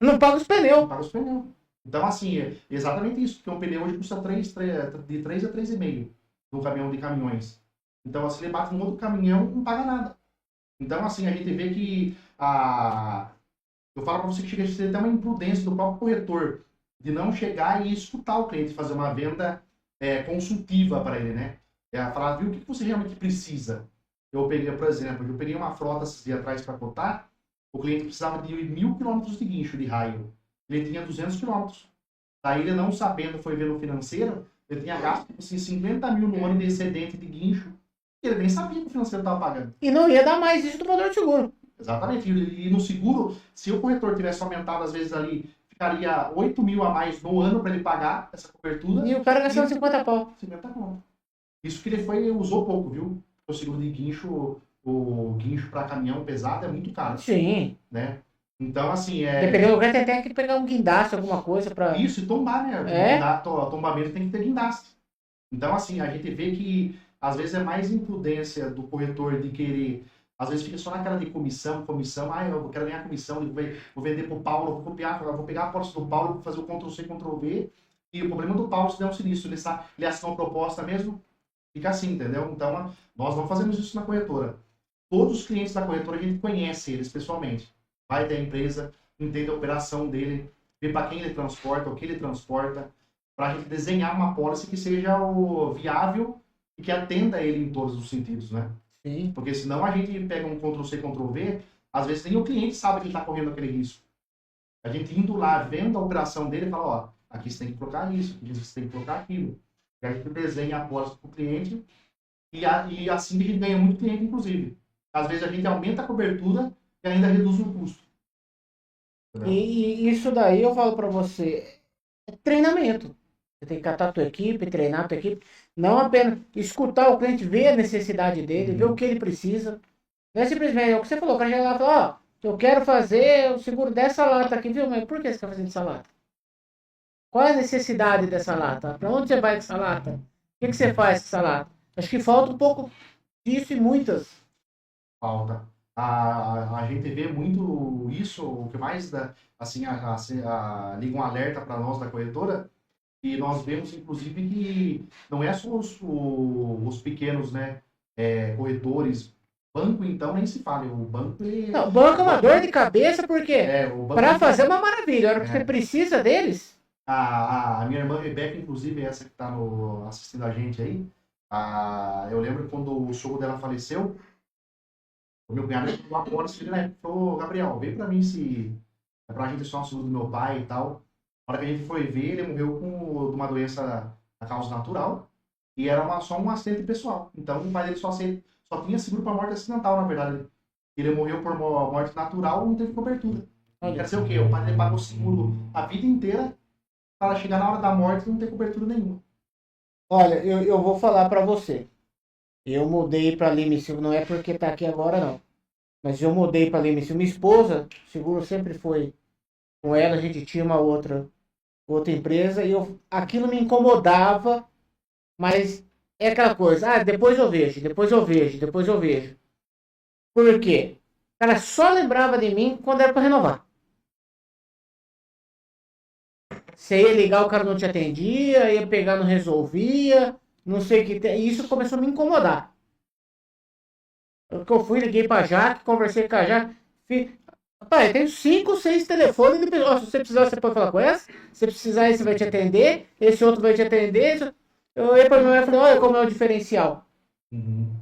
Não paga os pneus.
Não paga os pneus. Então, assim, é exatamente isso. Porque um pneu hoje custa de 3 a 3,5 no caminhão de caminhões. Então, assim, ele bate no outro caminhão não paga nada. Então, assim, a gente vê que eu falo para você que chega a ser até uma imprudência do próprio corretor de não chegar e escutar o cliente, fazer uma venda consultiva para ele, né? Falar, viu, o que você realmente precisa? Eu peguei, por exemplo, uma frota esses dias atrás para cotar, o cliente precisava de 1.000 quilômetros de guincho de raio. Ele tinha 200 quilômetros. Daí ele não sabendo, foi ver no financeiro, ele tinha gasto assim, 50 mil no ano de excedente de guincho. Ele nem sabia que o financeiro estava pagando.
E não ia dar mais isso do valor de seguro.
Exatamente. E no seguro, se o corretor tivesse aumentado, às vezes ali, ficaria 8 mil a mais no ano para ele pagar essa cobertura.
E o cara gastando 50 pau.
50 pau. Isso que ele usou pouco, viu? O seguro de guincho, o guincho para caminhão pesado é muito caro.
Sim.
Né? Então, assim,
dependendo do lugar, tem até que pegar um guindaste, alguma coisa para...
Isso, e tombar, né? Tombamento tem que ter guindaste. Então, assim, a gente vê que, às vezes, é mais imprudência do corretor de querer... Às vezes fica só naquela de comissão, eu quero ganhar comissão, vou vender pro Paulo, vou pegar a posse do Paulo, vou fazer o Ctrl-C, Ctrl-V, e o problema do Paulo, se der um sinistro, ele assinou a proposta mesmo, fica assim, entendeu? Então, nós não fazemos isso na corretora. Todos os clientes da corretora, a gente conhece eles pessoalmente. Vai da empresa, entende a operação dele, vê para quem ele transporta, o que ele transporta, para a gente desenhar uma pólice que seja viável e que atenda ele em todos os sentidos, né?
Sim.
Porque senão a gente pega um Ctrl-C, Ctrl-V, às vezes nem o cliente sabe que ele está correndo aquele risco. A gente indo lá, vendo a operação dele, fala, ó, aqui você tem que colocar isso, aqui você tem que colocar aquilo. E a gente desenha a pólice para o cliente e assim a gente ganha muito cliente, inclusive. Às vezes a gente aumenta a cobertura e ainda reduz o custo.
E isso daí eu falo para você, é treinamento. Você tem que catar a tua equipe, treinar a tua equipe. Não apenas escutar o cliente, ver a necessidade dele, ver o que ele precisa. Não é simplesmente, é o que você falou, o cara chega lá e fala, ó, eu quero fazer o seguro dessa lata aqui, viu? Mas por que você está fazendo essa lata? Qual é a necessidade dessa lata? Para onde você vai com essa lata? O que você faz com essa lata? Acho que falta um pouco disso e muitas.
Falta. A gente vê muito isso, o que mais assim, liga um alerta para nós da corretora, e nós vemos, inclusive, que não é só os pequenos, né, corretores. Banco, então, nem se fala. O banco...
Não, o banco é uma dor de cabeça, porque para fazer uma maravilha. A hora que você precisa deles...
A minha irmã Rebeca, inclusive, essa que está assistindo a gente aí, eu lembro quando o sogro dela faleceu, o meu cunhado falou a pólice, né? Falou, Gabriel, vem pra mim se é pra gente só um seguro do meu pai e tal. Na hora que a gente foi ver, ele morreu de uma doença da causa natural e era só um acidente pessoal. Então o pai dele só tinha seguro para morte acidental, na verdade. Ele morreu por morte natural e não teve cobertura. Quer dizer o quê? O pai dele pagou seguro a vida inteira para chegar na hora da morte e não ter cobertura nenhuma.
Olha, eu vou falar para você. Eu mudei para Lima e Silva, não é porque tá aqui agora não. Mas eu mudei para Lima e Silva. Minha esposa, o seguro sempre foi com ela, a gente tinha uma outra empresa e aquilo me incomodava, mas é aquela coisa, depois eu vejo. Por quê? O cara só lembrava de mim quando era para renovar. Você ia ligar, o cara não te atendia, ia pegar, não resolvia, não sei o que. E isso começou a me incomodar. Eu fui, liguei pra Jaque, conversei com a Jaque. Rapaz, eu tenho 5, 6 telefones. Se você precisar, você pode falar com essa. Se precisar, esse vai te atender. Esse outro vai te atender. Eu ia pra minha mulher e falei, olha como é o diferencial.
Uhum.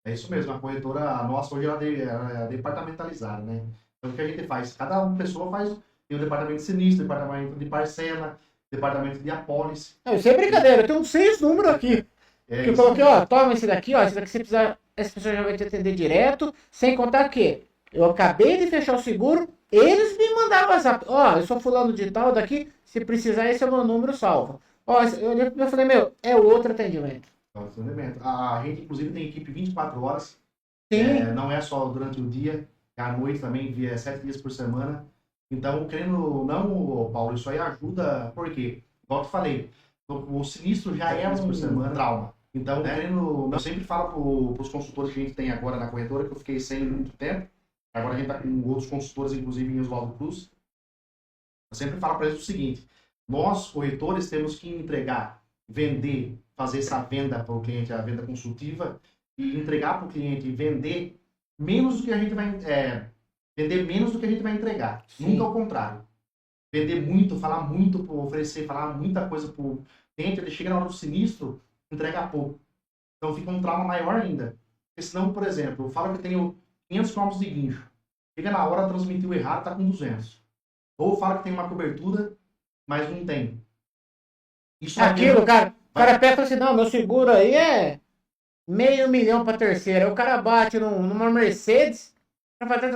É isso mesmo, a corretora nossa hoje ela é departamentalizada, né? Então o que a gente faz? Cada pessoa faz, tem o departamento de sinistro, departamento de parcela, departamento de apólice.
Não, isso é brincadeira, eu tenho 6 números aqui. Que eu coloquei, toma esse daqui, esse daqui você precisar, essa pessoa já vai te atender direto, sem contar que eu acabei de fechar o seguro, eles me mandaram WhatsApp, eu sou fulano de tal daqui, se precisar esse é o meu número salvo. Eu falei, é outro atendimento.
Atendimento. A gente, inclusive, tem equipe 24 horas.
Sim.
Não é só durante o dia, é à noite também, 7 dias por semana. Então, querendo ou não, Paulo, isso aí ajuda, porque, igual eu te falei, o sinistro já é um trauma. Então, querendo, eu sempre falo para os consultores que a gente tem agora na corretora, que eu fiquei sem muito tempo, agora a gente está com outros consultores, inclusive em Oswaldo Cruz, eu sempre falo para eles o seguinte, nós, corretores, temos que entregar, vender, fazer essa venda para o cliente, a venda consultiva, e entregar para o cliente, vender menos do que a gente vai vender menos do que a gente vai entregar.
Sim.
Nunca ao contrário. Vender muito, falar muito, oferecer, falar muita coisa para o cliente, ele chega na hora do sinistro, entrega pouco. Então fica um trauma maior ainda. Porque senão, por exemplo, eu falo que eu tenho 500 km de guincho. Chega na hora, transmitiu errado, tá com 200. Ou eu falo que tem uma cobertura, mas não tem. Isso
Aquilo, cara, o cara pega e fala assim, não, meu seguro aí é $500 mil pra terceira. Aí o cara bate numa Mercedes,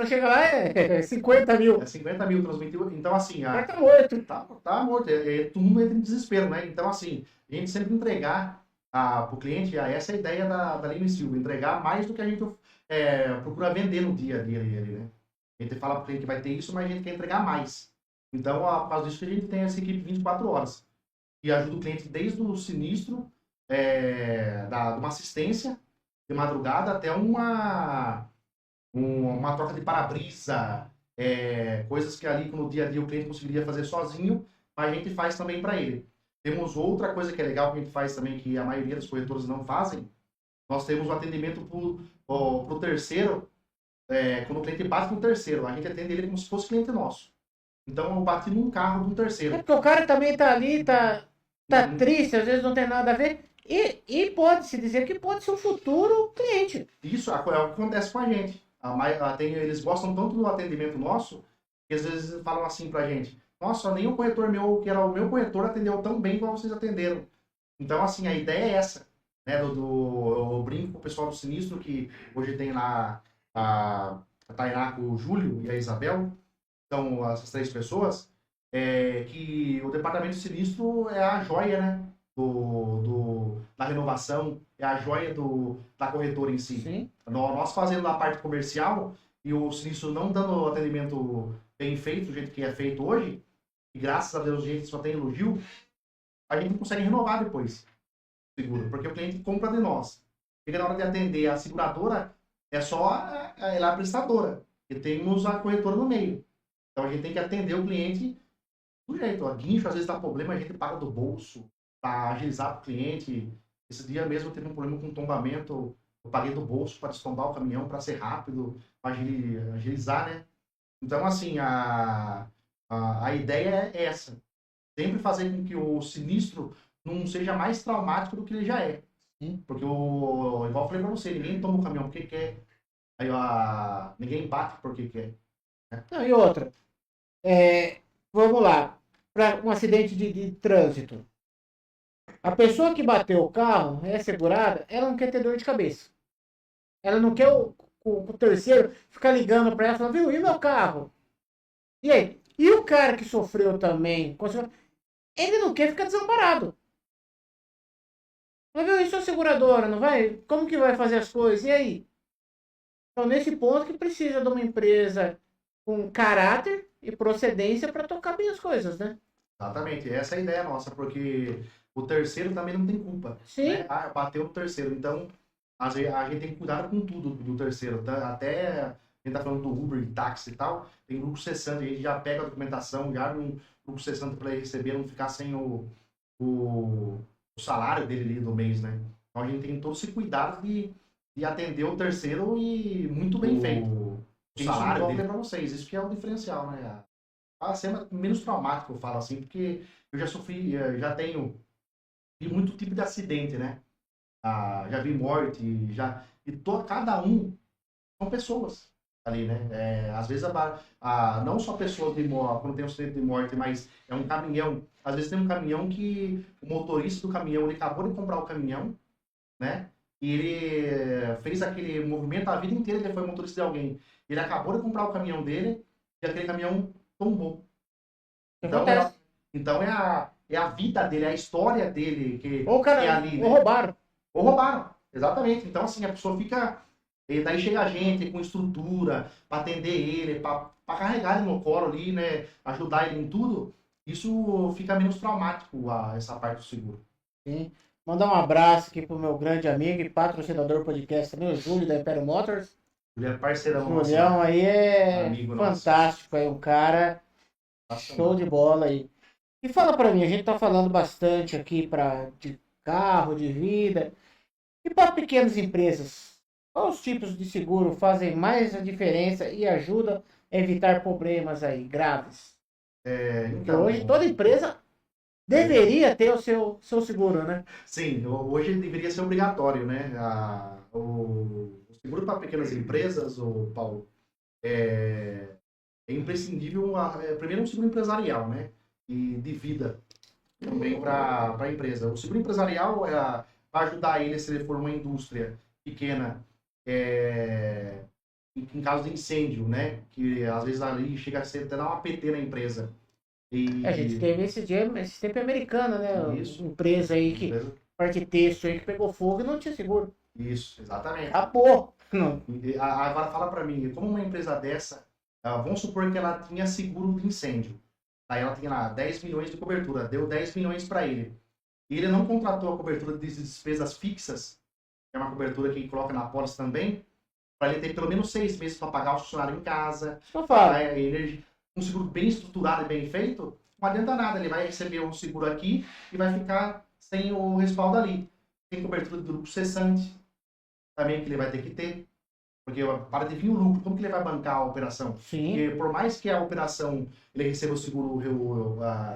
chega lá, é 50 mil.
É 50 mil transmitiu. Então, assim,
Aí tá morto.
tá morto. Todo mundo entra em desespero, né? Então, assim, a gente sempre entregar para o cliente, essa é a ideia da Lima Silva, entregar mais do que a gente procura vender no dia a dia ali, né? A gente fala para o cliente que vai ter isso, mas a gente quer entregar mais. Então, por causa disso que a gente tem essa equipe 24 horas. E ajuda o cliente desde o sinistro, de uma assistência de madrugada até uma troca de para-brisa, coisas que ali no dia a dia o cliente conseguiria fazer sozinho, mas a gente faz também para ele. Temos outra coisa que é legal que a gente faz também, que a maioria dos corretores não fazem, nós temos o atendimento pro terceiro, quando o cliente bate no terceiro, a gente atende ele como se fosse cliente nosso. Então eu bati num carro de um terceiro.
Porque o cara também tá ali, tá triste, às vezes não tem nada a ver. E pode-se dizer que pode ser um futuro cliente.
Isso é o que acontece com a gente. Eles gostam tanto do atendimento nosso, que às vezes falam assim pra gente, nossa, nem o corretor meu, que era o meu corretor, atendeu tão bem como vocês atenderam. Então, assim, a ideia é essa. Né, eu brinco com o pessoal do Sinistro, que hoje tem lá a Tainá, o Júlio e a Isabel, então essas 3 pessoas, que o departamento Sinistro é a joia, né? Da renovação, é a joia da corretora em si.
Sim.
Nós fazendo a parte comercial e o Sinistro não dando atendimento bem feito, do jeito que é feito hoje, e graças a Deus a gente só tem elogio, a gente não consegue renovar depois o seguro, porque o cliente compra de nós. Chega na hora de atender a seguradora, é só ela é a prestadora, e temos a corretora no meio. Então a gente tem que atender o cliente do jeito. A guincho, às vezes dá problema, a gente paga do bolso para agilizar para o cliente. Esse dia mesmo teve um problema com tombamento, eu paguei do bolso para destombar o caminhão, para ser rápido, para agilizar, né? Então, assim, a ideia é essa. Sempre fazer com que o sinistro não seja mais traumático do que ele já é. Porque, igual eu falei para você, ninguém toma o caminhão porque quer. Aí, ninguém bate porque quer.
Não, e outra. Vamos lá. Para um acidente de trânsito. A pessoa que bateu o carro, é segurada, ela não quer ter dor de cabeça. Ela não quer o terceiro ficar ligando para ela, falando, viu, e meu carro? E aí? E o cara que sofreu também, ele não quer ficar desamparado. Mas, viu, e sua seguradora, não vai? Como que vai fazer as coisas? E aí? Então, nesse ponto que precisa de uma empresa com caráter e procedência para tocar bem as coisas, né?
Exatamente, essa é a ideia nossa, porque o terceiro também não tem culpa.
Sim.
Né? Bateu no terceiro, então a gente tem que cuidar com tudo do terceiro. Até a gente tá falando do Uber, de táxi e tal, tem lucro cessante, a gente já pega a documentação, já um lucro cessante para ele receber, não ficar sem o salário dele ali do mês, né? Então a gente tem todo esse cuidado de atender o terceiro e muito bem feito. O salário dele é para vocês, isso que é o diferencial, né? A cena menos traumático, eu falo assim, porque eu já sofri, vi muito tipo de acidente, né? Já vi morte, cada um são pessoas ali, né? Às vezes, não só pessoas de morte, quando tem um acidente de morte, mas é um caminhão. Às vezes tem um caminhão que o motorista do caminhão, ele acabou de comprar o caminhão, né? E ele fez aquele movimento a vida inteira, ele foi motorista de alguém. Ele acabou de comprar o caminhão dele e aquele caminhão tombou. Então é a vida dele, a história dele que
Ou o cara,
é ali, né?
ou roubaram.
Ou roubaram, exatamente. Então, assim, a pessoa fica. E daí chega a gente com estrutura para atender ele, para carregar ele no colo ali, né? Ajudar ele em tudo. Isso fica menos traumático, essa parte do seguro.
Sim. Mandar um abraço aqui pro meu grande amigo e patrocinador do podcast também, o Júlio da Império Motors.
Ele é parceirão
O
nosso,
Julião
né?
aí é
Amigo nosso.
fantástico, é um cara show de bola aí. E fala pra mim, a gente tá falando bastante aqui de carro, de vida. E para pequenas empresas, quais os tipos de seguro fazem mais a diferença e ajudam a evitar problemas aí graves? Porque
Então,
hoje toda empresa deveria ter o seu seguro, né?
sim, hoje deveria ser obrigatório, né? O seguro para pequenas empresas, o Paulo, é imprescindível, primeiro um seguro empresarial, né? E de vida também para a empresa. O seguro empresarial é para ajudar ele se ele for uma indústria pequena, em caso de incêndio, né? Que às vezes ali chega a ser até dar uma PT na empresa. E,
A gente teve esse tempo americano, né?
Isso.
Empresa aí que, parte têxtil aí que pegou fogo e não tinha seguro.
Isso, exatamente.
Acabou. Não.
Agora fala para mim, como uma empresa dessa, vamos supor que ela tinha seguro de incêndio. Aí ela tinha lá 10 milhões de cobertura, deu 10 milhões para ele. E ele não contratou a cobertura de despesas fixas, que é uma cobertura que coloca na pólice também, para ele ter pelo menos 6 meses para pagar o funcionário em casa,
Só fala.
pagar a energia. Um seguro bem estruturado e bem feito, não adianta nada. Ele vai receber um seguro aqui e vai ficar sem o respaldo ali. Tem cobertura de lucro cessante, também que ele vai ter que ter. Porque para de vir o lucro, como que ele vai bancar a operação?
Sim.
Porque por mais que a operação, ele receba o seguro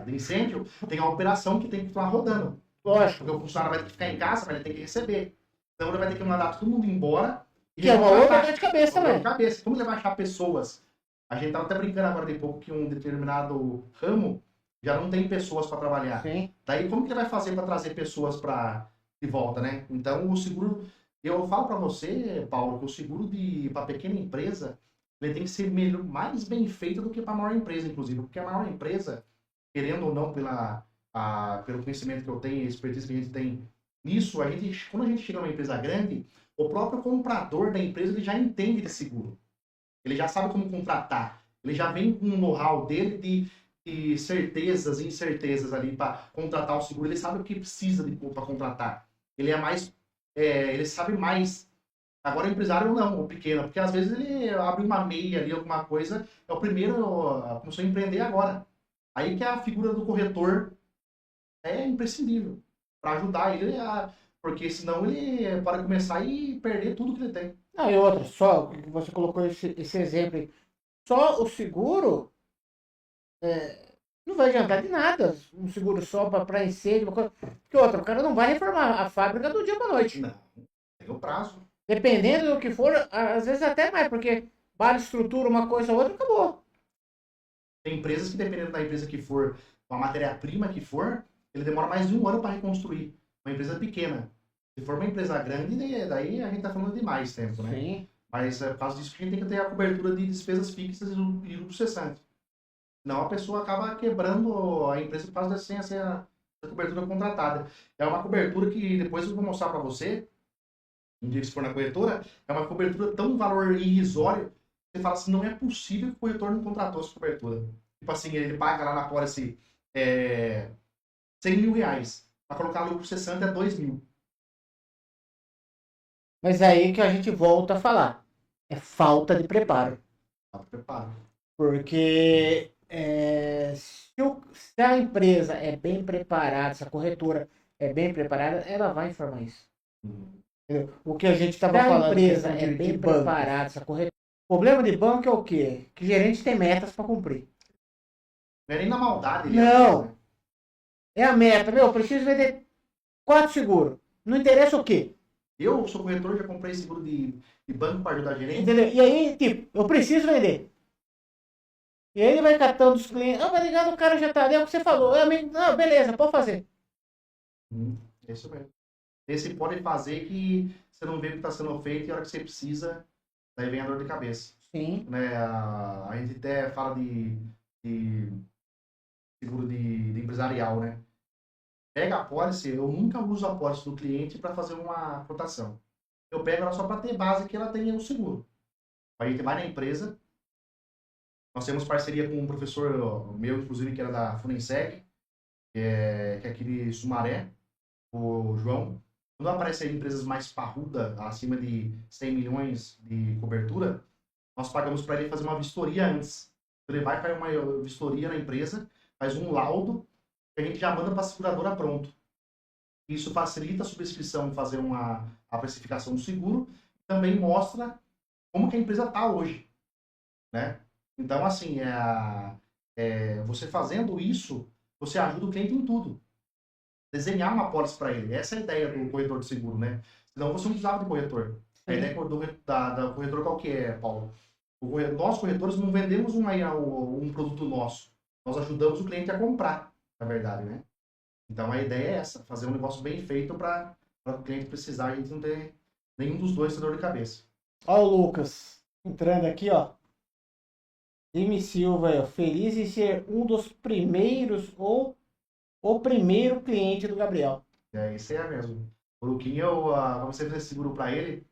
de incêndio, tem a operação que tem que estar rodando.
Lógico.
Porque o funcionário vai ter que ficar em casa, mas ele tem que receber. Então ele vai ter que mandar todo mundo embora.
Que é uma outra dor de cabeça também.
Como ele vai achar pessoas? A gente estava até brincando agora de pouco que um determinado ramo já não tem pessoas para trabalhar.
Sim.
Daí como que ele vai fazer para trazer pessoas de volta, né? Então o seguro, eu falo para você, Paulo, que o seguro para pequena empresa, ele tem que ser mais bem feito do que para maior empresa, inclusive, porque a maior empresa, querendo ou não pelo conhecimento que eu tenho, a expertise que a gente tem nisso, quando a gente chega numa empresa grande, o próprio comprador da empresa ele já entende de seguro. Ele já sabe como contratar. Ele já vem com um know-how dele de certezas e incertezas ali para contratar o seguro. Ele sabe o que precisa para contratar. Ele é mais... ele sabe mais. Agora o empresário não, o pequeno. Porque às vezes ele abre uma meia ali, alguma coisa. É o primeiro, começou a empreender agora. Aí que a figura do corretor é imprescindível. Para ajudar ele porque senão ele pode começar e perder tudo que ele tem.
Não, e outra, só, você colocou esse exemplo aí, só o seguro não vai adiantar de nada, um seguro só para incêndio, porque outra, o cara não vai reformar a fábrica do dia para noite.
Não, tem o prazo.
Dependendo do que for, às vezes até mais, porque vale estrutura, uma coisa ou outra, acabou.
Tem empresas que, dependendo da empresa que for, a matéria-prima que for, ele demora mais de 1 ano para reconstruir. Uma empresa pequena. Se for uma empresa grande, daí a gente está falando de mais tempo, né?
Sim.
Mas por causa disso que a gente tem que ter a cobertura de despesas fixas e lucro cessante. Senão a pessoa acaba quebrando a empresa por causa dessa cobertura contratada. É uma cobertura que depois eu vou mostrar para você, um dia que se for na corretora, é uma cobertura tão valor irrisório, você fala assim, não é possível que o corretor não contratou essa cobertura. Tipo assim, ele paga lá na policy 100 mil reais. Para colocar lucro cessante é 2 mil.
Mas aí que a gente volta a falar. É falta de preparo.
Falta de preparo.
Porque se a empresa é bem preparada, se a corretora é bem preparada, ela vai informar isso. Entendeu? O que a gente estava falando. Se a empresa é bem preparada, se a corretora... O problema de banco é o quê? Que o gerente tem metas para cumprir.
Não é nem na maldade.
Não. É a meta. Eu preciso vender 4 seguros. Não interessa o quê?
Eu sou corretor, já comprei seguro de banco para ajudar a gerente.
Entendeu? E aí, tipo, eu preciso vender. E aí ele vai catando os clientes. Ah, mas ligado, o cara já tá ali, é o que você falou. Não, beleza, pode fazer.
É isso mesmo. Esse pode fazer que você não vê o que está sendo feito e a hora que você precisa, daí vem a dor de cabeça.
Sim.
Né? A gente até fala de seguro de empresarial, né? pega a pólice, eu nunca uso a pólice do cliente para fazer uma cotação. Eu pego ela só para ter base que ela tenha o seguro. A gente vai na empresa, nós temos parceria com um professor meu, inclusive, que era da Funensec, que é aqui de Sumaré, o João. Quando aparecem empresas mais parrudas, acima de 100 milhões de cobertura, nós pagamos para ele fazer uma vistoria antes. Ele vai fazer uma vistoria na empresa, faz um laudo, e a gente já manda para a seguradora pronto. Isso facilita a subscrição, fazer a precificação do seguro, também mostra como que a empresa está hoje, né? Então, assim, você fazendo isso, você ajuda o cliente em tudo. Desenhar uma pólice para ele. Essa é a ideia do corretor de seguro, né? Senão você não precisava de corretor. A ideia da corretor qual que é, Paulo? Nós, corretores, não vendemos um produto nosso. Nós ajudamos o cliente a comprar, na verdade, né? Então, a ideia é essa. Fazer um negócio bem feito para o cliente precisar e a gente não ter nenhum dos dois ter dor de cabeça.
Ó o Lucas entrando aqui, ó. Jimmy Silva, feliz em ser um dos primeiros ou o primeiro cliente do Gabriel.
Isso é mesmo. O Luquinha, quando você fez seguro para ele,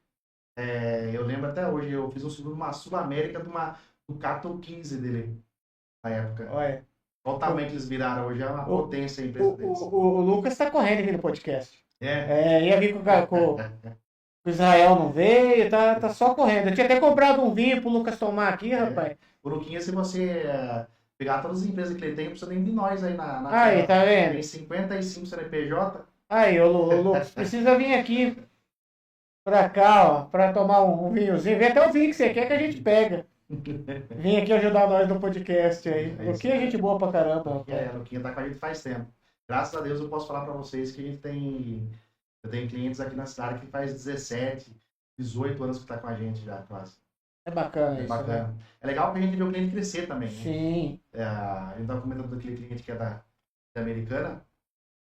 eu lembro até hoje, eu fiz um seguro numa Sul América do Cato 15 dele, na época.
Olha.
Olha o tamanho que eles viraram hoje, é uma potência a empresa deles.
O Lucas tá correndo aqui no podcast.
É.
Ia vir com o Israel não veio, tá só correndo. Eu tinha até comprado um vinho pro Lucas tomar aqui, rapaz.
O Luquinha, se você pegar todas as empresas que ele tem, não precisa nem de nós aí na
Aí, tá vendo?
Tem 55 CNPJ.
Aí, o Lucas, precisa vir aqui pra cá, ó, pra tomar um vinhozinho. Vem até o vinho que você quer que a gente pega. Vem aqui ajudar nós no podcast aí. O que é gente boa pra caramba.
O Luquinha tá com a gente faz tempo. Graças a Deus eu posso falar pra vocês que a gente tem... Eu tenho clientes aqui na cidade que faz 17, 18 anos que tá com a gente já, quase.
É bacana isso.
Bacana. Né? É legal que a gente vê o cliente crescer também, né?
Sim.
A gente tava comentando daquele cliente que é da Americana,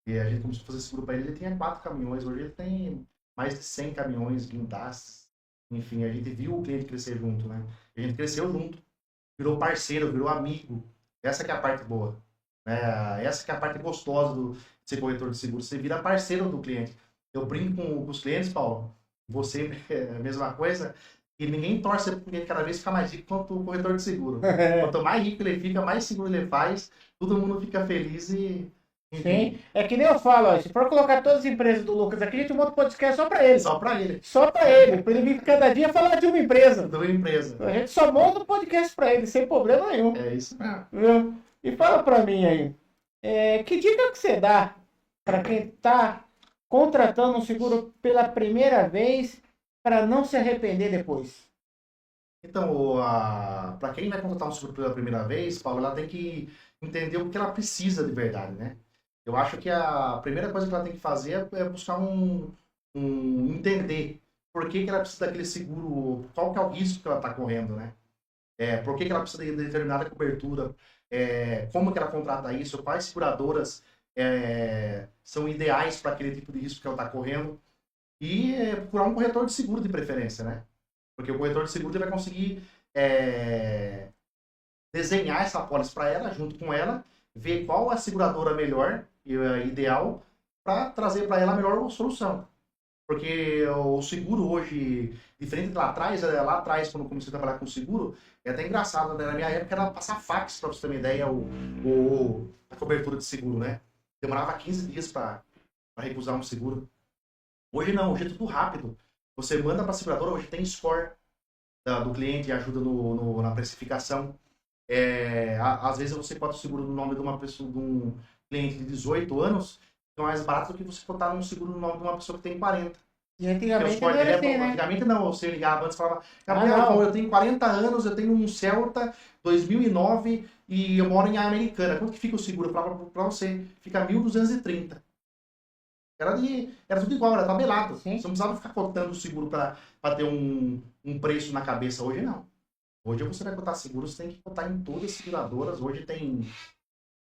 e a gente começou a fazer seguro para ele tinha 4 caminhões, hoje ele tem mais de 100 caminhões, guindastes, enfim, a gente viu o cliente crescer junto, né? A gente cresceu junto, virou parceiro, virou amigo, essa que é a parte boa, né? Essa que é a parte gostosa de ser corretor de seguro, você vira parceiro do cliente. Eu brinco com os clientes, Paulo, você é a mesma coisa, e ninguém torce para o cliente cada vez ficar mais rico quanto o corretor de seguro. Quanto mais rico ele fica, mais seguro ele faz, todo mundo fica feliz e...
Sim, é que nem eu falo, ó, se for colocar todas as empresas do Lucas aqui, a gente monta um podcast só pra ele.
Só pra ele.
Só pra ele, pra ele vir cada dia falar de uma empresa.
De uma empresa.
A gente só monta um podcast pra ele, sem problema nenhum.
É isso mesmo.
Viu? E fala pra mim aí, que dica que você dá pra quem tá contratando um seguro pela primeira vez para não se arrepender depois?
Então, para quem vai contratar um seguro pela primeira vez, Paulo, ela tem que entender o que ela precisa de verdade, né? Eu acho que a primeira coisa que ela tem que fazer é buscar entender por que ela precisa daquele seguro, qual que é o risco que ela está correndo, né? Por que ela precisa de determinada cobertura, como que ela contrata isso, quais seguradoras são ideais para aquele tipo de risco que ela está correndo e procurar um corretor de seguro de preferência, né? Porque o corretor de seguro ele vai conseguir desenhar essa pólice para ela, junto com ela, ver qual a seguradora melhor e ideal para trazer para ela a melhor solução. Porque o seguro hoje, diferente de lá atrás, quando eu comecei a trabalhar com seguro, é até engraçado, né? Na minha época era passar fax, para você ter uma ideia, a cobertura de seguro, né? Demorava 15 dias para recusar um seguro. Hoje não, hoje é tudo rápido. Você manda para a seguradora, hoje tem score do cliente, ajuda na precificação. Às vezes você bota o seguro no nome de uma pessoa, de um cliente de 18 anos, é mais barato do que você botar um seguro no nome de uma pessoa que tem 40.
E antigamente não era assim, né?
Antigamente não, você ligava antes e falava, Gabriel, eu tenho 40 anos, eu tenho um Celta 2009 e eu moro em Americana. Quanto que fica o seguro? Eu falava para você, fica 1.230. Era tudo igual, era tabelado. Sim. Você não precisava ficar cotando o seguro para ter um preço na cabeça. Hoje não. Hoje você vai cotar seguro, você tem que cotar em todas as seguradoras. Hoje tem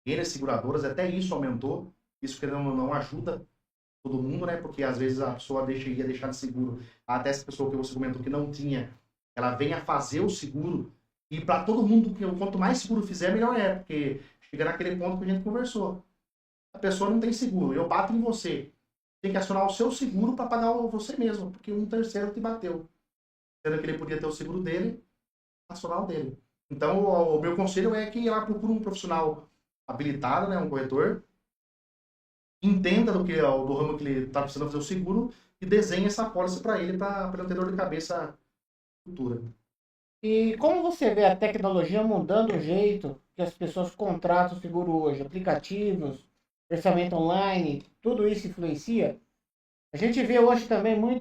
N seguradoras, até isso aumentou. Isso querendo ou não ajuda todo mundo, né? Porque às vezes a pessoa ia deixar de seguro. Até essa pessoa que você comentou que não tinha, ela vem a fazer o seguro. E para todo mundo, quanto mais seguro fizer, melhor é. Porque chega naquele ponto que a gente conversou. a pessoa não tem seguro, eu bato em você. Tem que acionar o seu seguro para pagar você mesmo, porque um terceiro te bateu. Sendo que ele podia ter o seguro dele, acionar o dele. Então, o meu conselho é que ela procure um profissional habilitado, né, um corretor, entenda do ramo que ele está precisando fazer o seguro e desenhe essa pólice para ele, para não ter dor de cabeça futura.
E como você vê a tecnologia mudando o jeito que as pessoas contratam o seguro hoje? Aplicativos, orçamento online, tudo isso influencia? A gente vê hoje também muito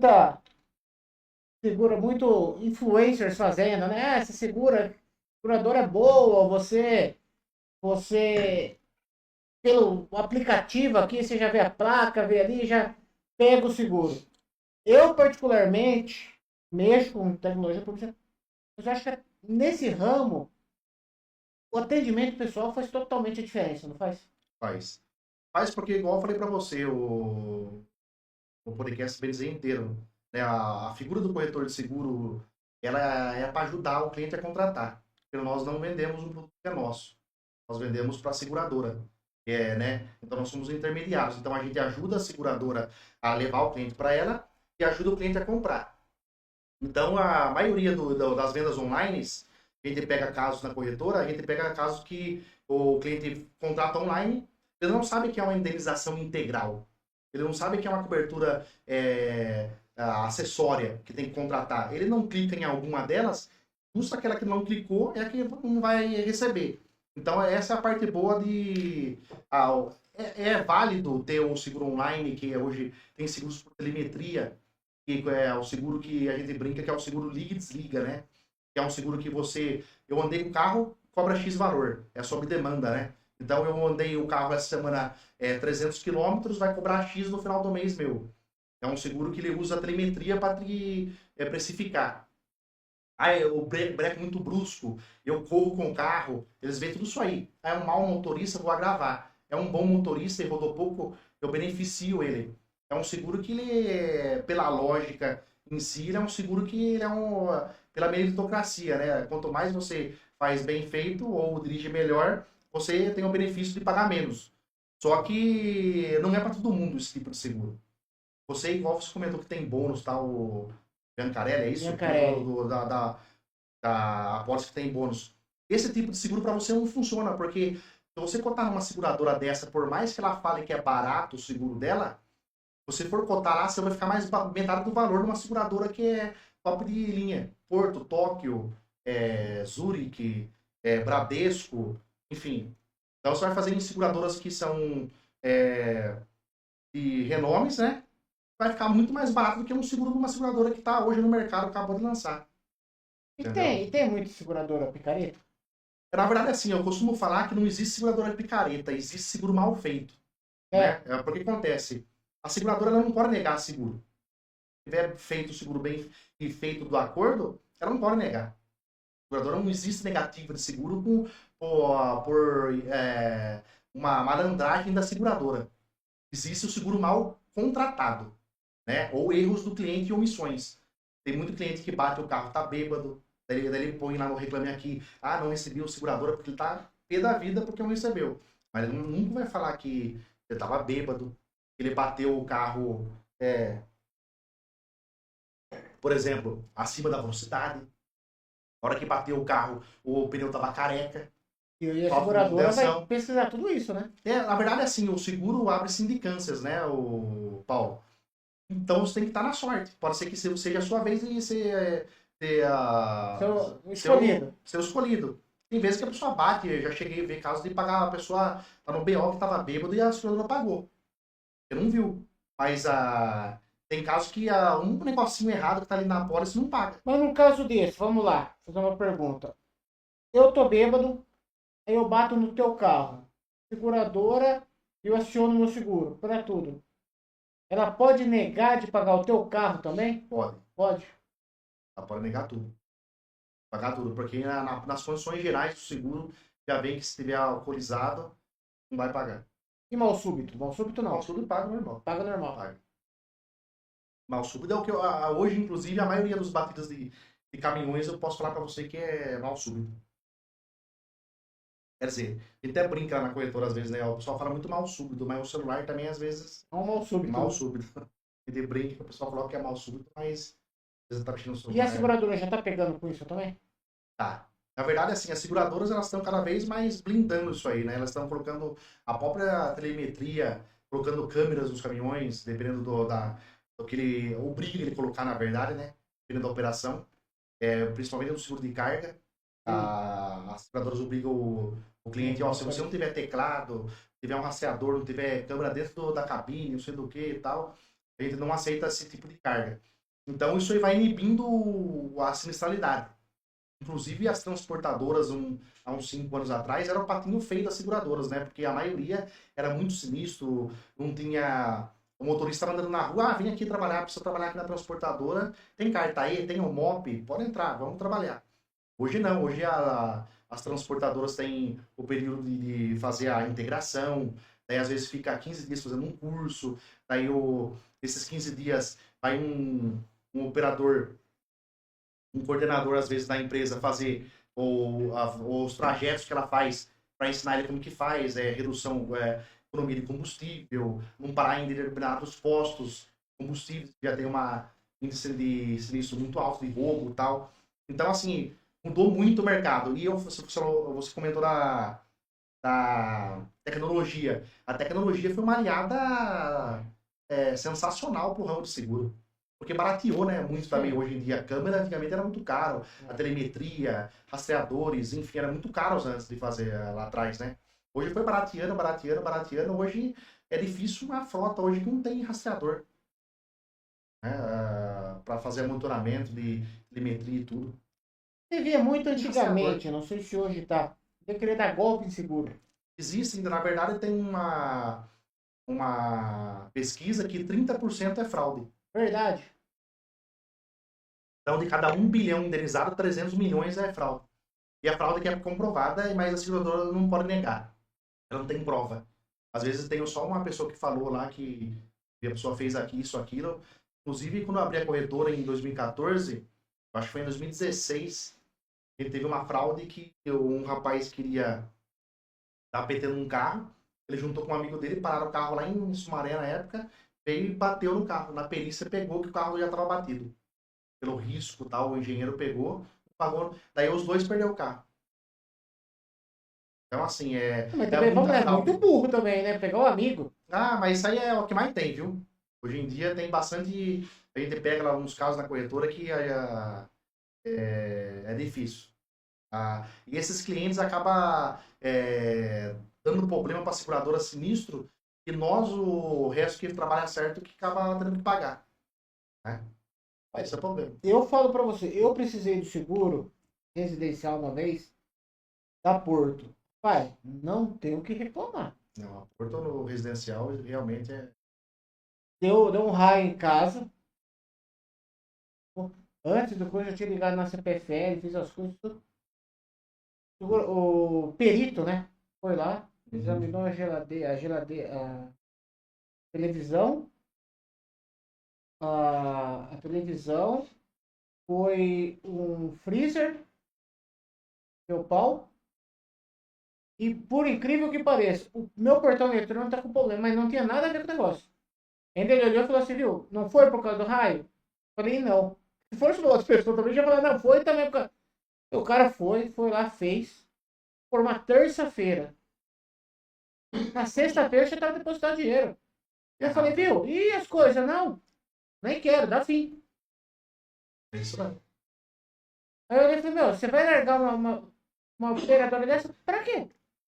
influencers fazendo, né? Ah, essa seguradora é boa, você, pelo aplicativo aqui, você já vê a placa, vê ali, já pega o seguro. Eu, particularmente, mexo com tecnologia, porque eu acho que nesse ramo, o atendimento pessoal faz totalmente a diferença, não faz?
Faz. Faz porque, igual eu falei para você, o podcast bem dizer inteiro, né? A figura do corretor de seguro, ela é para ajudar o cliente a contratar. Porque nós não vendemos um produto que é nosso. Nós vendemos para a seguradora. Né? Então nós somos intermediários. Então a gente ajuda a seguradora a levar o cliente para ela e ajuda o cliente a comprar. Então a maioria das vendas online, a gente pega casos na corretora, a gente pega casos que o cliente contrata online, ele não sabe que é uma indenização integral. Ele não sabe que é uma cobertura acessória que tem que contratar. Ele não clica em alguma delas, justo aquela que não clicou é a que não vai receber. Então, essa é a parte boa de... é válido ter um seguro online, que hoje tem seguros por telemetria, que é o seguro que a gente brinca, que é o seguro liga e desliga, né? Que é um seguro que eu andei com o carro, cobra X valor, é sob demanda, né? Então, eu andei o carro essa semana 300 quilômetros, vai cobrar X no final do mês meu. É um seguro que ele usa a telemetria para precificar. O breque muito brusco, eu corro com o carro, eles veem tudo isso aí. É um mau motorista, eu vou agravar. É um bom motorista e rodou pouco, eu beneficio ele. É um seguro que ele, pela lógica em si, ele é um seguro que ele é pela meritocracia, né? Quanto mais você faz bem feito ou dirige melhor, você tem o benefício de pagar menos. Só que não é para todo mundo esse tipo de seguro. Você, igual você comentou que tem bônus, tal, Biancarelli, é isso?
Biancarelli.
Da apólice que tem bônus. Esse tipo de seguro para você não funciona, porque se você cotar numa seguradora dessa, por mais que ela fale que é barato o seguro dela, se você for cotar lá, você vai ficar mais metade do valor de uma seguradora que é top de linha. Porto, Tóquio, Zurich, Bradesco, enfim. Então você vai fazer em seguradoras que são de renomes, né? Vai ficar muito mais barato do que um seguro de uma seguradora que está hoje no mercado, acabou de lançar.
E tem muita seguradora picareta?
Na verdade, assim, eu costumo falar que não existe seguradora de picareta, existe seguro mal feito. Né? Porque acontece, a seguradora ela não pode negar seguro. Se tiver feito o seguro bem e feito do acordo, ela não pode negar. A seguradora não existe negativa de seguro por uma malandragem da seguradora. Existe o seguro mal contratado, né? Ou erros do cliente e omissões. Tem muito cliente que bate o carro, tá bêbado, daí ele põe lá no Reclame Aqui, não recebi o seguradora porque ele tá pé da vida porque não recebeu. Mas ele nunca vai falar que ele tava bêbado, que ele bateu o carro, por exemplo, acima da velocidade. Na hora que bateu o carro, o pneu tava careca.
E a seguradora vai pesquisar tudo isso, né?
Na verdade, assim, o seguro abre sindicâncias, né, o Paulo? Então você tem que estar na sorte. Pode ser que seja a sua vez de ser seu escolhido. Tem vezes que a pessoa bate, eu já cheguei a ver casos de pagar a pessoa tá no BO que tava bêbado e a seguradora pagou. Você não viu. Mas tem casos que um negocinho errado que tá ali na apólice não paga.
Mas num caso desse, vamos lá, fazer uma pergunta. Eu tô bêbado, aí eu bato no teu carro. Seguradora, eu aciono meu seguro, para tudo. Ela pode negar de pagar o teu carro também?
Pode.
Pode.
Ela pode negar tudo. Pagar tudo. Porque nas condições gerais do seguro, já vem que se estiver alcoolizado, não vai pagar.
E mal súbito? Mal súbito não.
Mal súbito paga normal.
Paga normal.
Paga. Mal súbito é o que hoje, inclusive, a maioria dos batidas de caminhões, eu posso falar para você que é mal súbito. Quer dizer, a gente até brinca lá na corretora às vezes, né? O pessoal fala muito mal súbito, mas o celular também às vezes
É um mal súbito.
mal súbito. A gente brinca que o pessoal coloca que é mal súbito, mas às vezes tá mexendo no celular.
E a seguradora já tá pegando com isso também?
Tá. Na verdade, assim, as seguradoras elas estão cada vez mais blindando isso aí, né? Elas estão colocando a própria telemetria, colocando câmeras nos caminhões, dependendo do que ele obriga ele a colocar, na verdade, né? Dependendo da operação. Principalmente no seguro de carga. As seguradoras obrigam o cliente, ó, se você não tiver teclado, tiver um rastreador, não tiver câmera dentro da cabine, não sei do que e tal, a gente não aceita esse tipo de carga. Então isso aí vai inibindo a sinistralidade. Inclusive as transportadoras, há uns 5 anos atrás, era o patinho feio das seguradoras, né? Porque a maioria era muito sinistro, não tinha... O motorista andando na rua, vem aqui trabalhar, precisa trabalhar aqui na transportadora, tem carta aí, tem o MOP, pode entrar, vamos trabalhar. Hoje não, hoje as transportadoras têm o período de fazer a integração, daí às vezes fica 15 dias fazendo um curso, daí esses 15 dias vai um operador, um coordenador às vezes da empresa fazer os trajetos que ela faz para ensinar ele como que faz, redução, economia de combustível, não parar em determinados postos combustíveis, já tem uma índice de sinistro muito alto de roubo e tal. Então, assim, mudou muito o mercado. E você comentou da tecnologia. A tecnologia foi uma aliada sensacional para o ramo de seguro. Porque barateou, né? Muito também hoje em dia. A câmera antigamente era muito caro. A telemetria, rastreadores, enfim, era muito caros antes de fazer lá atrás, né? Hoje foi barateando. Hoje é difícil uma frota hoje que não tem rastreador, né? Para fazer monitoramento de telemetria e tudo.
Você via muito antigamente, não sei se hoje tá. Eu queria dar golpe em seguro.
Existe, na verdade, tem uma pesquisa que 30% é fraude.
Verdade.
Então, de cada 1 bilhão indenizado, 300 milhões é fraude. E a fraude que é comprovada, mas a seguradora não pode negar. Ela não tem prova. Às vezes tem só uma pessoa que falou lá que a pessoa fez aqui, isso, aquilo. Inclusive, quando eu abri a corretora em 2014, acho que foi em 2016, ele teve uma fraude que um rapaz queria dar PT num carro. Ele juntou com um amigo dele, pararam o carro lá em Sumaré na época, veio e bateu no carro. Na perícia pegou que o carro já estava batido. Pelo risco tal, o engenheiro pegou, pagou. Daí os dois perderam o carro. Então, assim,
Mas também é muito burro também, né? Pegar o amigo.
Ah, mas isso aí é o que mais tem, viu? Hoje em dia tem bastante... A gente pega lá uns casos na corretora que é difícil. E esses clientes acabam dando problema para a seguradora sinistro e nós, o resto que trabalha certo, que acaba tendo que pagar. Né? Esse é o problema.
Eu falo para você, eu precisei do seguro residencial uma vez da Porto. Pai, não tenho o que reclamar.
Não, a Porto no residencial realmente é...
Deu um raio em casa. Antes do coisa eu tinha ligado na CPFL, fiz as coisas tudo. O perito, né? Foi lá, examinou a televisão. A televisão foi um freezer, meu pau. E por incrível que pareça, o meu portão eletrônico tá com problema, mas não tinha nada a ver com o negócio. Ainda ele olhou e falou assim, viu, não foi por causa do raio? Falei, não. Se fosse uma outra pessoa também, já falei, não, foi também por causa... O cara foi lá, fez. Por uma terça-feira. Na sexta-feira já estava depositado dinheiro. Eu falei, viu, e as coisas? Não, nem quero, dá fim.
Isso não.
Aí eu falei, meu, você vai largar uma operadora dessa? Pra quê?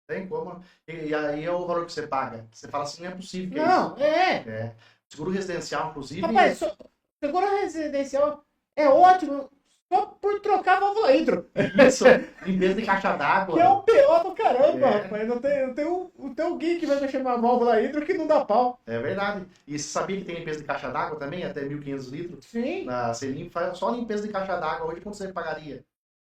Tem como. E aí é o valor que você paga. Você fala assim, não é possível. Que
Não,
é isso. Seguro residencial, inclusive.
Rapaz, seguro residencial é ótimo só por trocar a válvula hidro.
Isso, limpeza de caixa d'água.
Que é um PO do caramba, rapaz. Não tem alguém que vai mexer uma válvula hidro que não dá pau.
É verdade. E você sabia que tem limpeza de caixa d'água também, até 1.500 litros?
Sim.
Você limpa só limpeza de caixa d'água. Hoje, quanto você pagaria?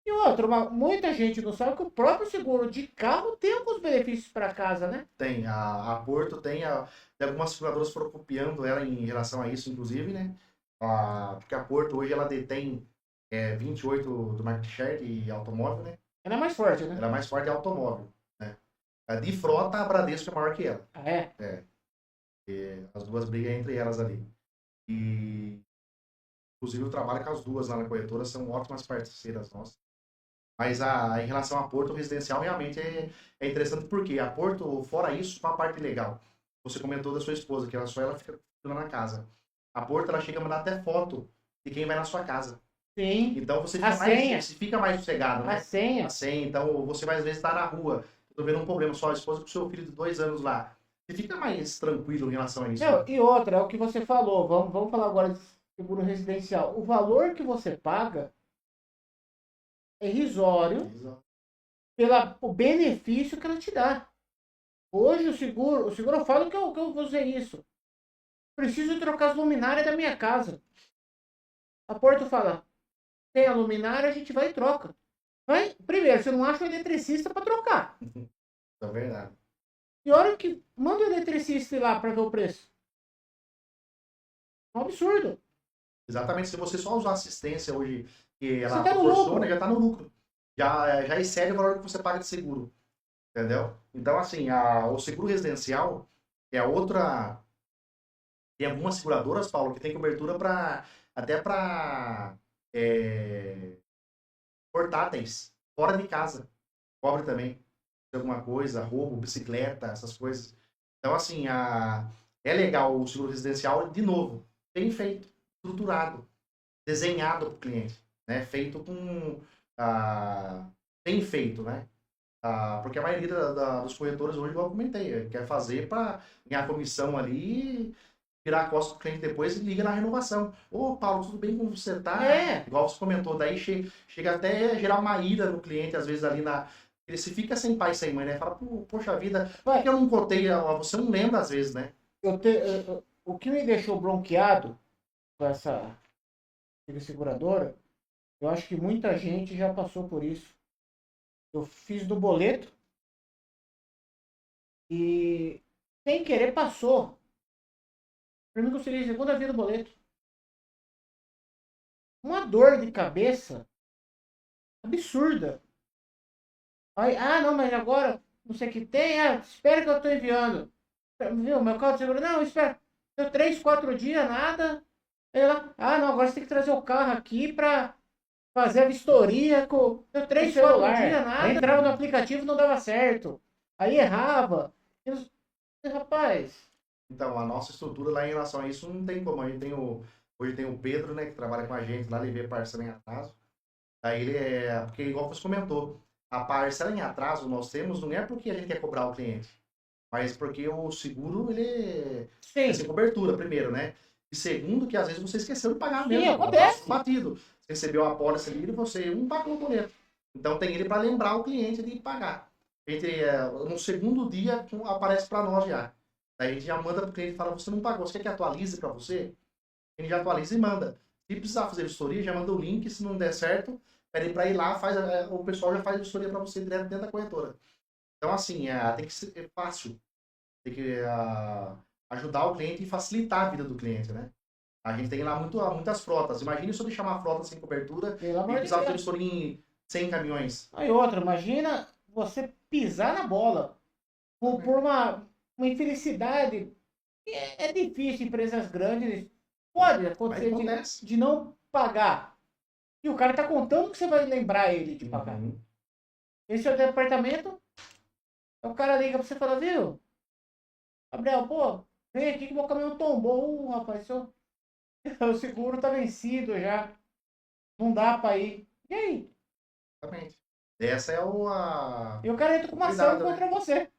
E outra, muita gente não sabe que o próprio seguro de carro tem alguns benefícios para casa, né?
Tem. A Porto tem. Algumas seguradoras foram copiando ela em relação a isso, inclusive, né? Porque a Porto hoje ela detém 28 do market share de automóvel, né?
Ela é mais forte, né?
Ela é mais forte de automóvel. De frota, a Bradesco é maior que ela.
Ah, é?
As duas brigam entre elas ali. E, inclusive, eu trabalho com as duas lá na corretora, são ótimas parceiras nossas. Mas em relação a Porto Residencial, realmente é interessante, porque a Porto, fora isso, uma parte legal. Você comentou da sua esposa, que ela fica na casa. A Porto, ela chega a mandar até foto de quem vai na sua casa.
Sim.
Então, você fica mais sossegado, né?
A senha.
A senha. Então, você vai, às vezes, estar na rua, tô vendo um problema, sua esposa com seu filho de 2 anos lá. Você fica mais tranquilo em relação a isso.
Não, e outra, é o que você falou. Vamos falar agora de seguro residencial. O valor que você paga é irrisório pelo benefício que ela te dá. Hoje o seguro eu falo que eu vou usar isso. Preciso trocar as luminárias da minha casa. A Porto fala, tem a luminária, a gente vai e troca. Primeiro, você não acha o eletricista para trocar.
É verdade.
E a hora que manda o eletricista ir lá para ver o preço. É um absurdo.
Exatamente, se você só usar assistência hoje que ela
Você tá no
proporciona,
lucro.
já está no lucro. Já excede o valor que você paga de seguro. Entendeu? Então, assim, o seguro residencial é outra. Tem algumas seguradoras, Paulo, que tem cobertura até para portáteis, fora de casa. Cobre também. Alguma coisa, roubo, bicicleta, essas coisas. Então, assim, é legal o seguro residencial, de novo, bem feito, estruturado, desenhado para o cliente, né? Feito com... bem feito, né? Porque a maioria dos corretores hoje, igual eu comentei, quer fazer para ganhar comissão ali, virar a costa do cliente depois e liga na renovação. Ô, Paulo, tudo bem como você tá? Igual você comentou, daí chega até a gerar uma ira no cliente, às vezes ali ele se fica sem pai e sem mãe, né? Fala, poxa vida, por que eu não contei? Você não lembra às vezes, né?
O que me deixou bronqueado com essa seguradora, eu acho que muita gente já passou por isso. Eu fiz do boleto e sem querer passou. Pra mim, gostaria de segunda via do boleto. Uma dor de cabeça absurda. Aí, não, mas agora não sei o que tem. Espera que eu tô enviando. Viu, meu carro de seguro. Não, espera. Deu 3, 4 dias, nada. Ela, não, agora você tem que trazer o carro aqui pra fazer a vistoria. Deu 3, 4 dias, nada. Entrava no aplicativo, não dava certo. Aí errava. Rapaz.
Então, a nossa estrutura lá em relação a isso não tem como. A gente hoje tem o Pedro, né, que trabalha com a gente lá, ele vê parcela em atraso. Aí ele porque igual você comentou, a parcela em atraso nós temos não é porque a gente quer cobrar o cliente, mas porque o seguro, ele tem sem cobertura, primeiro, né? E segundo, que às vezes você esqueceu de pagar mesmo.
Sim, acontece.
Batido. Você recebeu a pólice ali e você não pagou o boleto. Então tem ele para lembrar o cliente de pagar. No segundo dia aparece para nós já. Daí a gente já manda para o cliente e fala, você não pagou, você quer que atualize para você? Ele já atualiza e manda. Se precisar fazer vistoria, já manda o link, se não der certo, pede para ir lá, o pessoal já faz a vistoria para você direto dentro da corretora. Então, assim, tem que ser fácil. Tem que ajudar o cliente e facilitar a vida do cliente, né? A gente tem lá muitas frotas. Imagine se eu deixar uma frota sem cobertura e precisar fazer vistoria em 100 caminhões.
Aí outra, imagina você pisar na bola por uma infelicidade. É difícil, empresas grandes, pode acontecer de não pagar. E o cara tá contando que você vai lembrar ele de pagar. Esse é o departamento, o cara liga pra você e fala, viu? Gabriel, vem aqui que meu caminhão tombou. Rapaz, o seguro tá vencido já. Não dá pra ir. E aí?
Exatamente. Essa é
E o cara entra com uma ação contra você.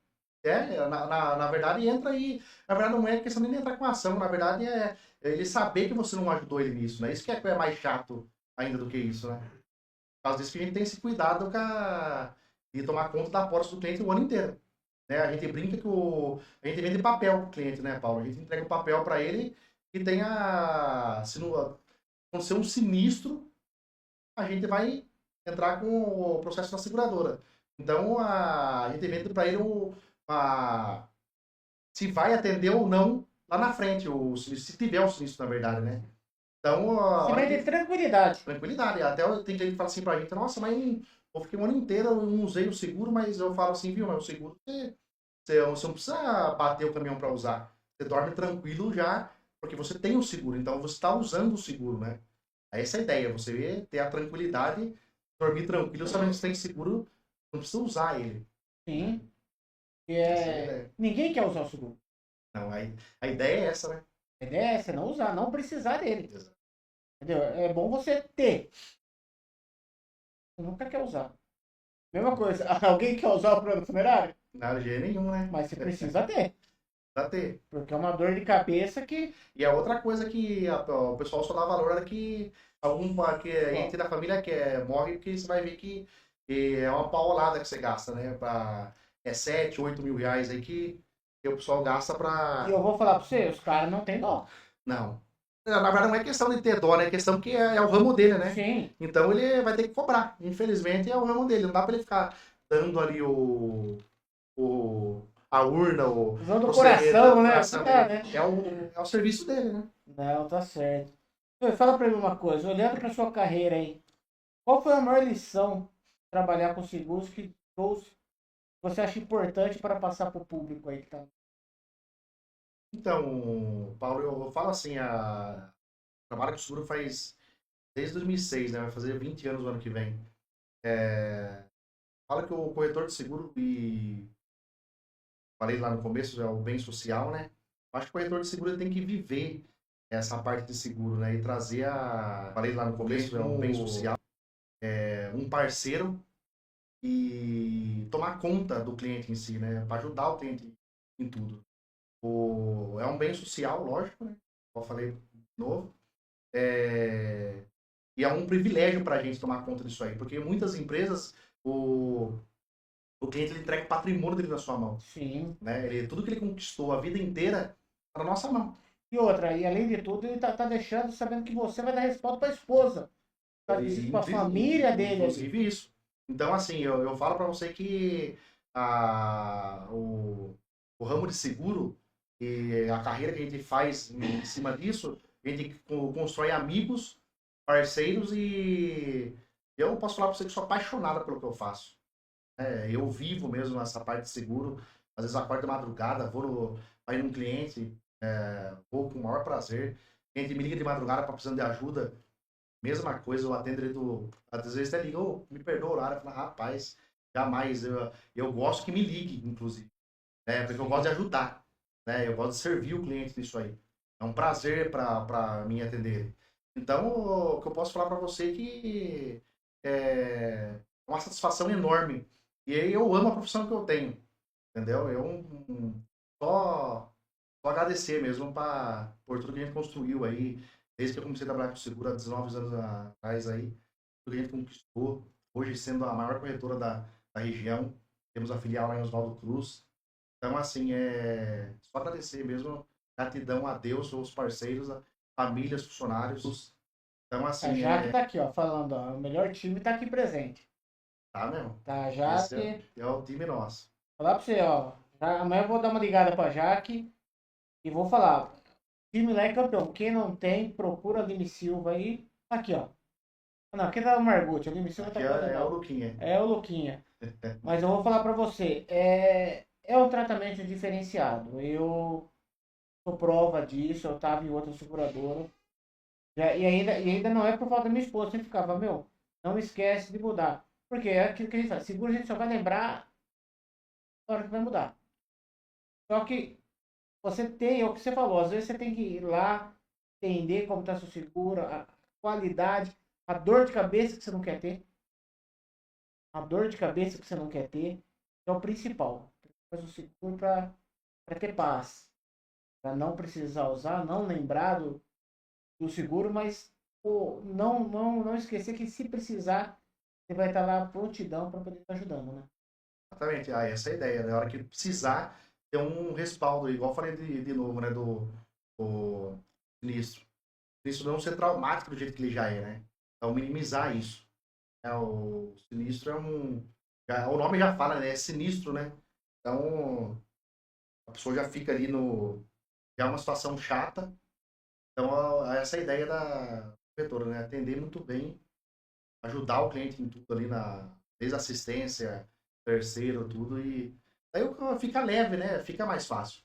Na verdade entra aí. Na verdade não é questão nem de entrar com ação. Na verdade é ele saber que você não ajudou ele nisso, né? Isso que é mais chato ainda do que isso, né? Por causa disso que a gente tem esse cuidado de tomar conta da pólice do cliente o ano inteiro. Né? A gente brinca que a gente vende papel pro cliente, né, Paulo? A gente entrega o papel para ele e tem se não acontecer um sinistro, a gente vai entrar com o processo da seguradora. Então a gente vende para ele se vai atender ou não lá na frente, se tiver o sinistro, na verdade, né? Então,
você vai ter tranquilidade.
Tranquilidade. Até tem gente que fala assim pra gente, nossa, mas Eu fiquei o ano inteiro, eu não usei o seguro, mas eu falo assim, viu, mas o seguro você não precisa bater o caminhão para usar. Você dorme tranquilo já, porque você tem o seguro, então você está usando o seguro, né? É essa a ideia, você ter a tranquilidade, dormir tranquilo, sabendo que você tem seguro, não precisa usar ele.
Sim. E
Essa é a ideia.
ninguém quer usar o seguro.
Não, a ideia é essa, né?
A ideia é essa, não usar, não precisar dele.
Exato.
Entendeu? É bom você ter. Você nunca quer usar. Mesma coisa, alguém quer usar o plano funerário?
Nada de jeito nenhum, né?
Mas você precisa ter.
Pra ter.
Porque é uma dor de cabeça que.
E a outra coisa que o pessoal só dá valor é que algum que entre da família morre, porque você vai ver que é uma paulada que você gasta, né? É 7, 8 mil reais aí que o pessoal gasta pra.
E eu vou falar pra você, os caras não tem dó.
Não. Na verdade, não é questão de ter dó, né? É questão que é o ramo dele, né?
Sim.
Então ele vai ter que cobrar. Infelizmente é o ramo dele. Não dá pra ele ficar dando ali a urna,
Usando o
serrete,
coração, né?
coração
Tá,
dele.
né?
É o serviço dele, né?
Não, tá certo. Fala pra mim uma coisa, olhando pra sua carreira aí, qual foi a maior lição de trabalhar com seguros que você acha importante para passar pro público aí que tá?
Então, Paulo, eu falo assim, trabalho com seguro faz desde 2006, né? Vai fazer 20 anos no ano que vem. Fala que o corretor de seguro, e falei lá no começo, é o bem social, né? Acho que o corretor de seguro ele tem que viver essa parte de seguro, né? E trazer falei lá no começo, é o bem social, um parceiro e tomar conta do cliente em si, né? Para ajudar o cliente em tudo. É um bem social, lógico, né? Como eu falei de novo. E é um privilégio para a gente tomar conta disso aí, porque muitas empresas, o cliente ele entrega o patrimônio dele na sua mão.
Sim.
Né? Tudo que ele conquistou a vida inteira está na nossa mão.
E outra, e além de tudo, ele tá deixando, sabendo que você vai dar respaldo pra esposa. Pra a família dele.
Inclusive isso. Então, assim, eu falo para você que o ramo de seguro e a carreira que a gente faz em cima disso, a gente constrói amigos, parceiros e eu posso falar para você que sou apaixonado pelo que eu faço. Eu vivo mesmo essa parte de seguro. Às vezes acordo de madrugada, vou ir num cliente, vou com o maior prazer. A gente me liga de madrugada para precisando de ajuda. Mesma coisa, eu atendo ele às vezes até liga, me perdoa o horário. Eu falo, rapaz, jamais. Eu gosto que me ligue, inclusive. Porque eu gosto de ajudar. Né? Eu gosto de servir o cliente nisso aí. É um prazer para mim atender. Então, o que eu posso falar para você é que é uma satisfação enorme. E aí eu amo a profissão que eu tenho. Entendeu? Só agradecer mesmo por tudo que a gente construiu aí. Desde que eu comecei a trabalhar com seguro há 19 anos atrás aí. Tudo que a gente conquistou. Hoje sendo a maior corretora da região. Temos a filial lá em Oswaldo Cruz. Então, assim, só agradecer mesmo. Gratidão a Deus, aos parceiros, a famílias, funcionários. Então, assim.
A Jaque tá aqui, ó, falando, ó, o melhor time tá aqui presente.
Tá mesmo?
Tá, Jaque.
Esse é o time nosso.
Falar pra você, ó. Amanhã eu vou dar uma ligada pra Jaque e vou falar. O time lá é campeão. Quem não tem, procura o Lime Silva aí. Aqui, ó. Não, aqui tá o Margucci. O Lime Silva
Aqui
tá
é o Luquinha.
É o Luquinha. Mas eu vou falar pra você. É um tratamento diferenciado. Eu sou prova disso. Eu tava em outra seguradora. E ainda não é por falta da minha esposa. Sempre ficava, meu, não esquece de mudar. Porque é aquilo que a gente faz. Seguro a gente só vai lembrar na hora que vai mudar. Só que você tem, é o que você falou, às vezes você tem que ir lá, entender como está seu seguro, a qualidade, a dor de cabeça que você não quer ter. A dor de cabeça que você não quer ter é o principal. Faz o seguro para ter paz. Para não precisar usar, não lembrar do seguro, mas pô, não esquecer que se precisar, você vai estar lá prontidão para poder estar ajudando, né?
Exatamente, essa é a ideia. Na hora que precisar, ter um respaldo, igual eu falei de novo, né, do sinistro. O sinistro não ser traumático do jeito que ele já é, né? Então, minimizar isso. O sinistro o nome já fala, né? É sinistro, né? Então, a pessoa já fica ali já é uma situação chata. Então, essa é a ideia da corretora, né? Atender muito bem, ajudar o cliente em tudo ali desde assistência, terceiro, tudo, e aí fica leve, né? Fica mais fácil.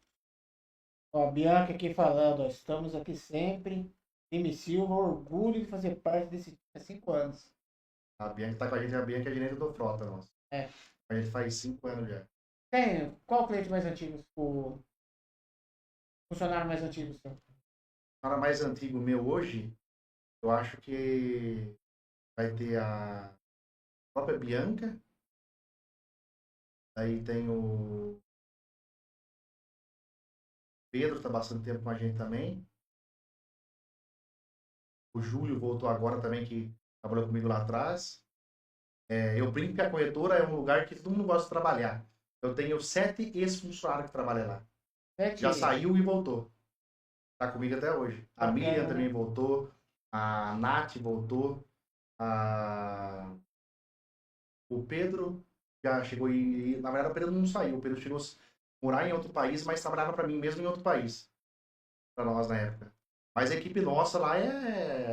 Ó, a Bianca aqui falando, ó, estamos aqui sempre. Time Silva, orgulho de fazer parte desse time há 5 anos.
A Bianca tá com a gente, a Bianca é gerente do Frota, nossa.
É.
A gente faz 5 anos já.
Tem, qual o cliente mais antigo? O funcionário mais antigo seu?
O cara mais antigo meu hoje, eu acho que vai ter a própria Bianca. Aí tem o Pedro, que tá bastante tempo com a gente também. O Júlio voltou agora também, que trabalhou comigo lá atrás. Eu brinco que a corretora é um lugar que todo mundo gosta de trabalhar. Eu tenho 7 ex-funcionários que trabalham lá.
7
Já saiu e voltou. Tá comigo até hoje. A
Bacana,
Miriam
né?
também voltou. A Nath voltou. O Pedro já chegou na verdade, o Pedro não saiu. O Pedro chegou a morar em outro país, mas trabalhava para mim mesmo em outro país. Para nós na época. Mas a equipe nossa lá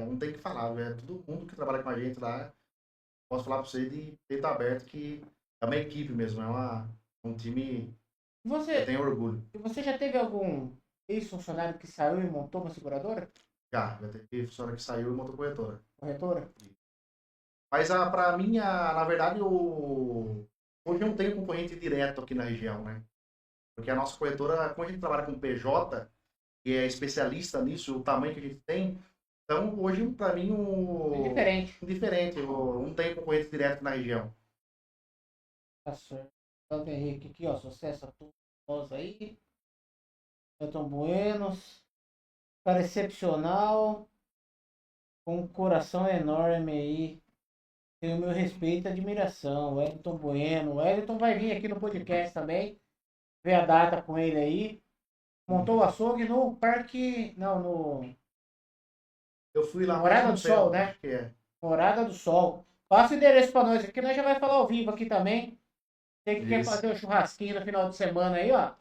não tem o que falar, é todo mundo que trabalha com a gente lá. Posso falar para você de peito aberto que é uma equipe mesmo, um time que eu
Você,
tenho orgulho.
você já teve algum ex-funcionário que saiu e montou uma seguradora?
Já teve funcionário que saiu e montou corretora.
Corretora?
Mas para mim, na verdade, hoje eu não tenho concorrente direto aqui na região, né? Porque a nossa corretora, como a gente trabalha com PJ, que é especialista nisso, o tamanho que a gente tem, então hoje, para mim,
É diferente.
indiferente, eu não tenho concorrente direto na região.
Tá certo. Santo Henrique aqui, ó. Sucesso a todos nós aí. Elton Buenos. Cara excepcional. Com um coração enorme aí. Tem o meu respeito e admiração. O Elton Bueno. O Elton vai vir aqui no podcast também. Ver a data com ele aí. Montou o açougue no parque. Não, no
Eu fui lá
Morada do Sol, né?
acho que é.
Morada do Sol. Passa o endereço pra nós aqui. Nós já vai falar ao vivo aqui também. Você que quer
Isso.
fazer um churrasquinho no final de semana aí, ó.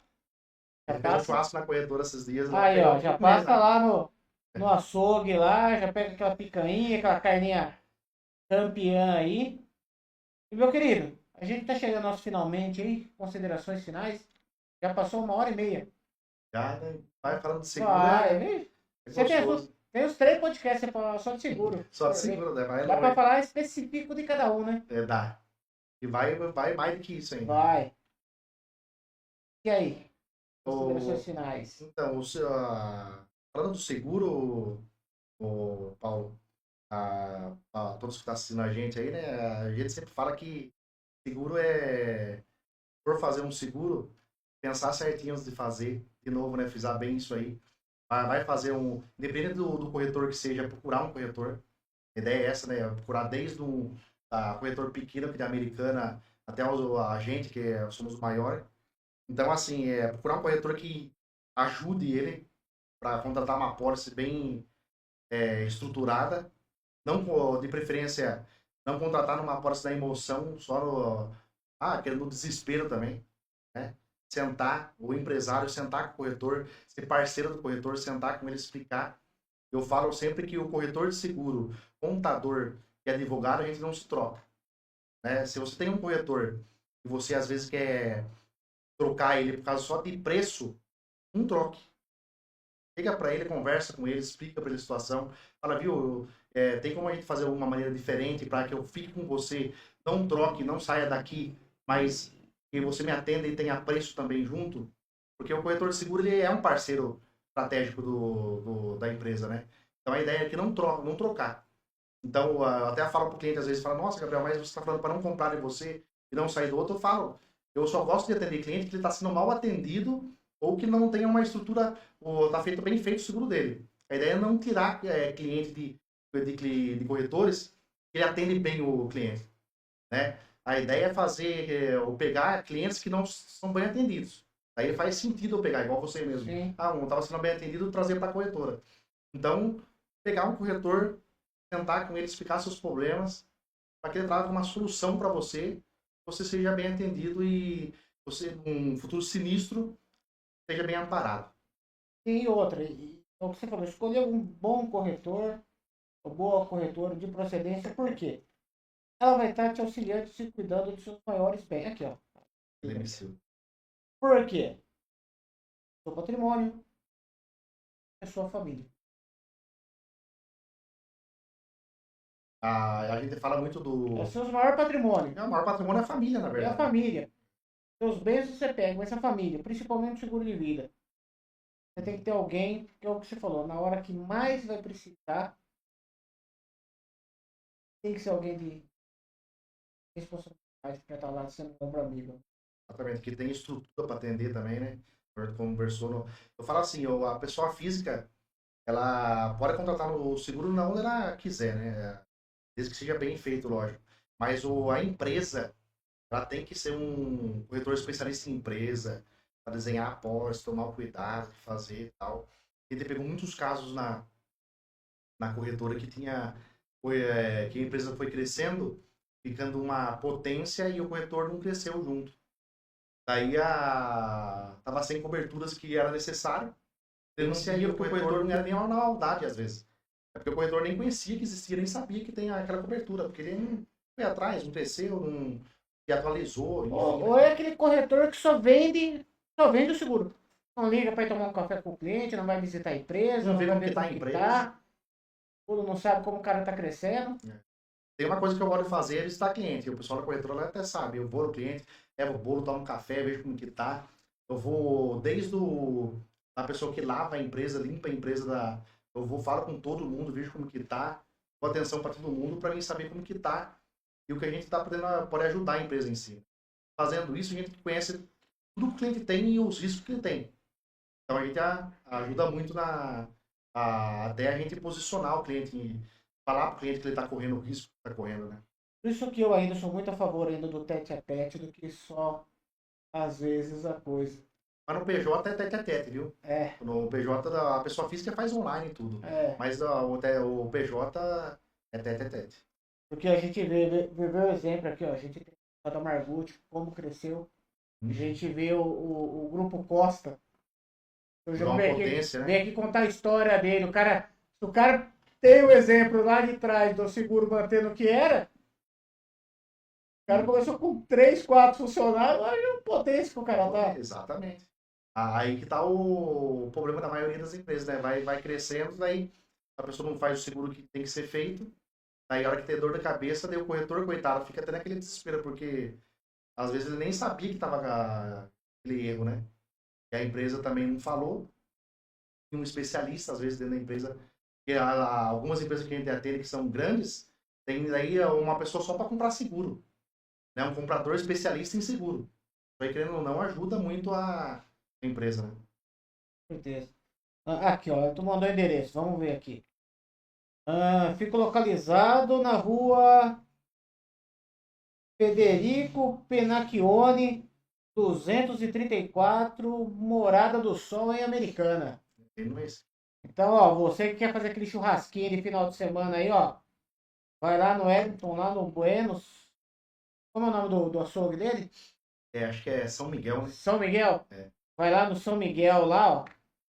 Já
Eu fiz um
passa.
churrasco na corretora esses dias.
Aí, ó, já passa
lá.
lá no açougue lá, já pega aquela picanha, aquela carninha campeã aí. E meu querido, a gente tá chegando aos finalmente aí, considerações finais. Já passou 1h30.
Já, né? Vai falando de seguro.
Vai,
É
viu? Você
gostoso.
tem os 3 podcasts só de seguro.
Só de seguro, né? Vai
Dá pra
longe.
falar específico de cada um, né?
Dá. E vai mais do que isso ainda.
Vai. E aí?
O-
Considerações finais.
Então, falando do seguro, Paulo, a todos que estão assistindo a gente aí, né? A gente sempre fala que seguro por fazer um seguro, pensar certinho antes de fazer, de novo, né? Frisar bem isso aí. Vai fazer independente do corretor que seja, procurar um corretor. A ideia é essa, né? Procurar desde a corretor pequeno, que é da Americana, até a gente, que somos o maior. Então, assim, procurar um corretor que ajude ele para contratar uma pólice bem estruturada. Não, de preferência, não contratar numa pólice da emoção, só no desespero também, né? Sentar, o empresário sentar com o corretor, ser parceiro do corretor, sentar com ele, explicar. Eu falo sempre que o corretor de seguro, contador e advogado, a gente não se troca, né? Se você tem um corretor e você às vezes quer trocar ele por causa só de preço, não troque. Liga para ele, conversa com ele, explica para ele a situação. Fala, viu, tem como a gente fazer uma maneira diferente para que eu fique com você, não troque, não saia daqui, mas que você me atenda e tenha preço também junto? Porque o corretor de seguro ele é um parceiro estratégico da empresa, né? Então a ideia é que não trocar. Então, eu até falo para o cliente, às vezes, fala, nossa, Gabriel, mas você está falando para não comprar de você e não sair do outro. Eu falo, eu só gosto de atender cliente que ele está sendo mal atendido ou que não tenha uma estrutura, ou está bem feito o seguro dele. A ideia é não tirar cliente de corretores que ele atende bem o cliente, né? A ideia é fazer, ou pegar clientes que não são bem atendidos. Aí faz sentido eu pegar, igual você mesmo.
Sim.
Não estava sendo bem atendido, trazer para a corretora. Então, pegar um corretor, sentar com ele, explicar seus problemas, para que ele traga uma solução para você seja bem atendido e você, num futuro sinistro, seja bem amparado.
E outra, o que você falou, escolher um bom corretor, ou boa corretora de procedência, por quê? ela vai estar te auxiliando, te cuidando dos seus maiores bens. Aqui, ó.
Guilherme Silva.
Por quê? Seu patrimônio é sua família.
A gente fala muito do.
É o seu maior patrimônio.
O maior patrimônio é a família, na
É a
verdade.
família. Seus bens você pega, mas a família, principalmente o seguro de vida. Você tem que ter alguém, que é o que você falou, na hora que mais vai precisar, tem que ser alguém de responsabilidade que vai estar lá sendo um ombro amigo.
Exatamente, que tem estrutura para atender também, né? Conversou no... Eu falo assim, a pessoa física, ela pode contratar no seguro na onde ela quiser, né? Desde que seja bem feito, lógico. Mas a empresa, ela tem que ser um corretor especialista em empresa, para desenhar após, tomar o cuidado de fazer e tal. A gente pegou muitos casos na corretora que tinha... que a empresa foi crescendo, ficando uma potência e o corretor não cresceu junto. Daí tava sem coberturas que era necessário. Denunciaria porque o corretor não era nem uma maldade às vezes. É porque o corretor nem conhecia que existia, nem sabia que tem aquela cobertura, porque ele não foi atrás, não cresceu, não se atualizou. Enfim,
Ou é aquele corretor que só vende o seguro. Não liga para ir tomar um café com o cliente, não vai visitar a empresa,
Não
não
vê
vai
como
ver
que tá
como
a
que
empresa.
tá. Não sabe como o cara tá crescendo.
Tem uma coisa que eu gosto de fazer é visitar cliente. O pessoal da corretora lá até sabe. Eu vou no cliente, levo o bolo, tomo um café, vejo como que tá. Eu vou desde a pessoa que lava a empresa, limpa a empresa eu vou, falo com todo mundo, vejo como que tá, dou atenção para todo mundo para mim saber como que tá e o que a gente tá podendo pode ajudar a empresa em si. Fazendo isso, a gente conhece tudo que o cliente tem e os riscos que ele tem. Então a gente ajuda muito até a gente posicionar o cliente e falar para o cliente que ele está correndo o risco que está correndo, né?
Por isso que eu ainda sou muito a favor ainda do tete a tete do que só às vezes a coisa.
Mas no PJ é tete a tete, viu?
É.
No PJ a pessoa física faz online tudo.
É.
Mas o PJ é tete a tete.
Porque a gente vê o exemplo aqui, ó. A gente tem o da Margucci, como cresceu. A gente vê o Grupo Costa. Eu já
Uma
vem
potência, né?
vem aqui contar a história dele. O cara tem o exemplo lá de trás do seguro mantendo o que era. O cara começou com 3, 4 funcionários, olha a potência que o cara tá.
Exatamente. Aí que tá o problema da maioria das empresas, né? Vai crescendo, daí a pessoa não faz o seguro que tem que ser feito. Aí a hora que tem dor de cabeça, daí o corretor, coitado, fica até naquele desespero, porque às vezes ele nem sabia que tava aquele erro, né? E a empresa também não falou. E um especialista, às vezes, dentro da empresa, que algumas empresas que a gente atende que são grandes, tem aí uma pessoa só para comprar seguro. Né? Um comprador especialista em seguro. Vai querendo ou não, ajuda muito a empresa, né?
Com certeza. Aqui, ó, tu mandou o endereço, vamos ver aqui. Fica localizado na rua Federico Penacchione, 234, Morada do Sol, em Americana. Então, ó, você que quer fazer aquele churrasquinho de final de semana aí, ó, vai lá no Edmonton, lá no Buenos. Como é o nome do açougue dele?
Acho que é São Miguel, né?
São Miguel?
É.
Vai lá no São Miguel, lá, ó.